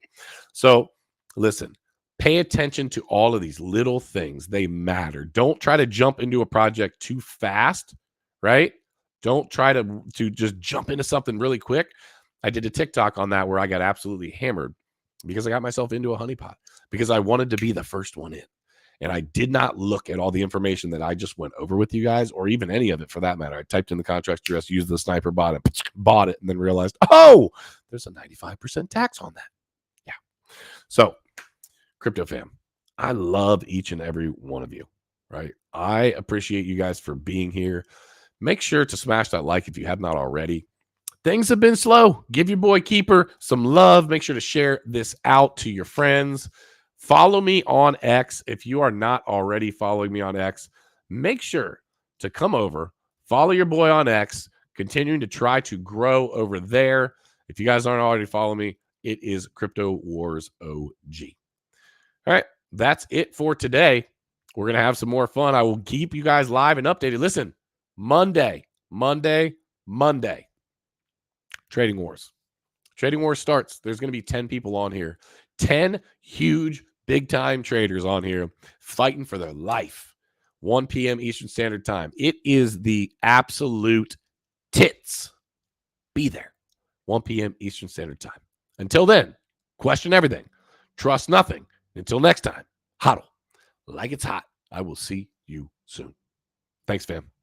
S1: So listen, pay attention to all of these little things. They matter. Don't try to jump into a project too fast, right? Don't try to just jump into something really quick. I did a TikTok on that where I got absolutely hammered because I got myself into a honeypot because I wanted to be the first one in. And I did not look at all the information that I just went over with you guys, or even any of it for that matter. I typed in the contract address, used the sniper bot, and bought it, and then realized, oh, there's a 95% tax on that. Yeah. So, crypto fam, I love each and every one of you, right? I appreciate you guys for being here. Make sure to smash that like if you have not already. Things have been slow. Give your boy Keeper some love. Make sure to share this out to your friends. Follow me on X. If you are not already following me on X, make sure to come over, follow your boy on X, continuing to try to grow over there. If you guys aren't already following me, it is Crypto Wars OG. All right, that's it for today. We're going to have some more fun. I will keep you guys live and updated. Listen, Monday, Trading Wars. Trading Wars starts. There's going to be 10 people on here. 10 huge, big-time traders on here fighting for their life. 1 p.m. Eastern Standard Time. It is the absolute tits. Be there. 1 p.m. Eastern Standard Time. Until then, question everything. Trust nothing. Until next time, hodl like it's hot. I will see you soon. Thanks, fam.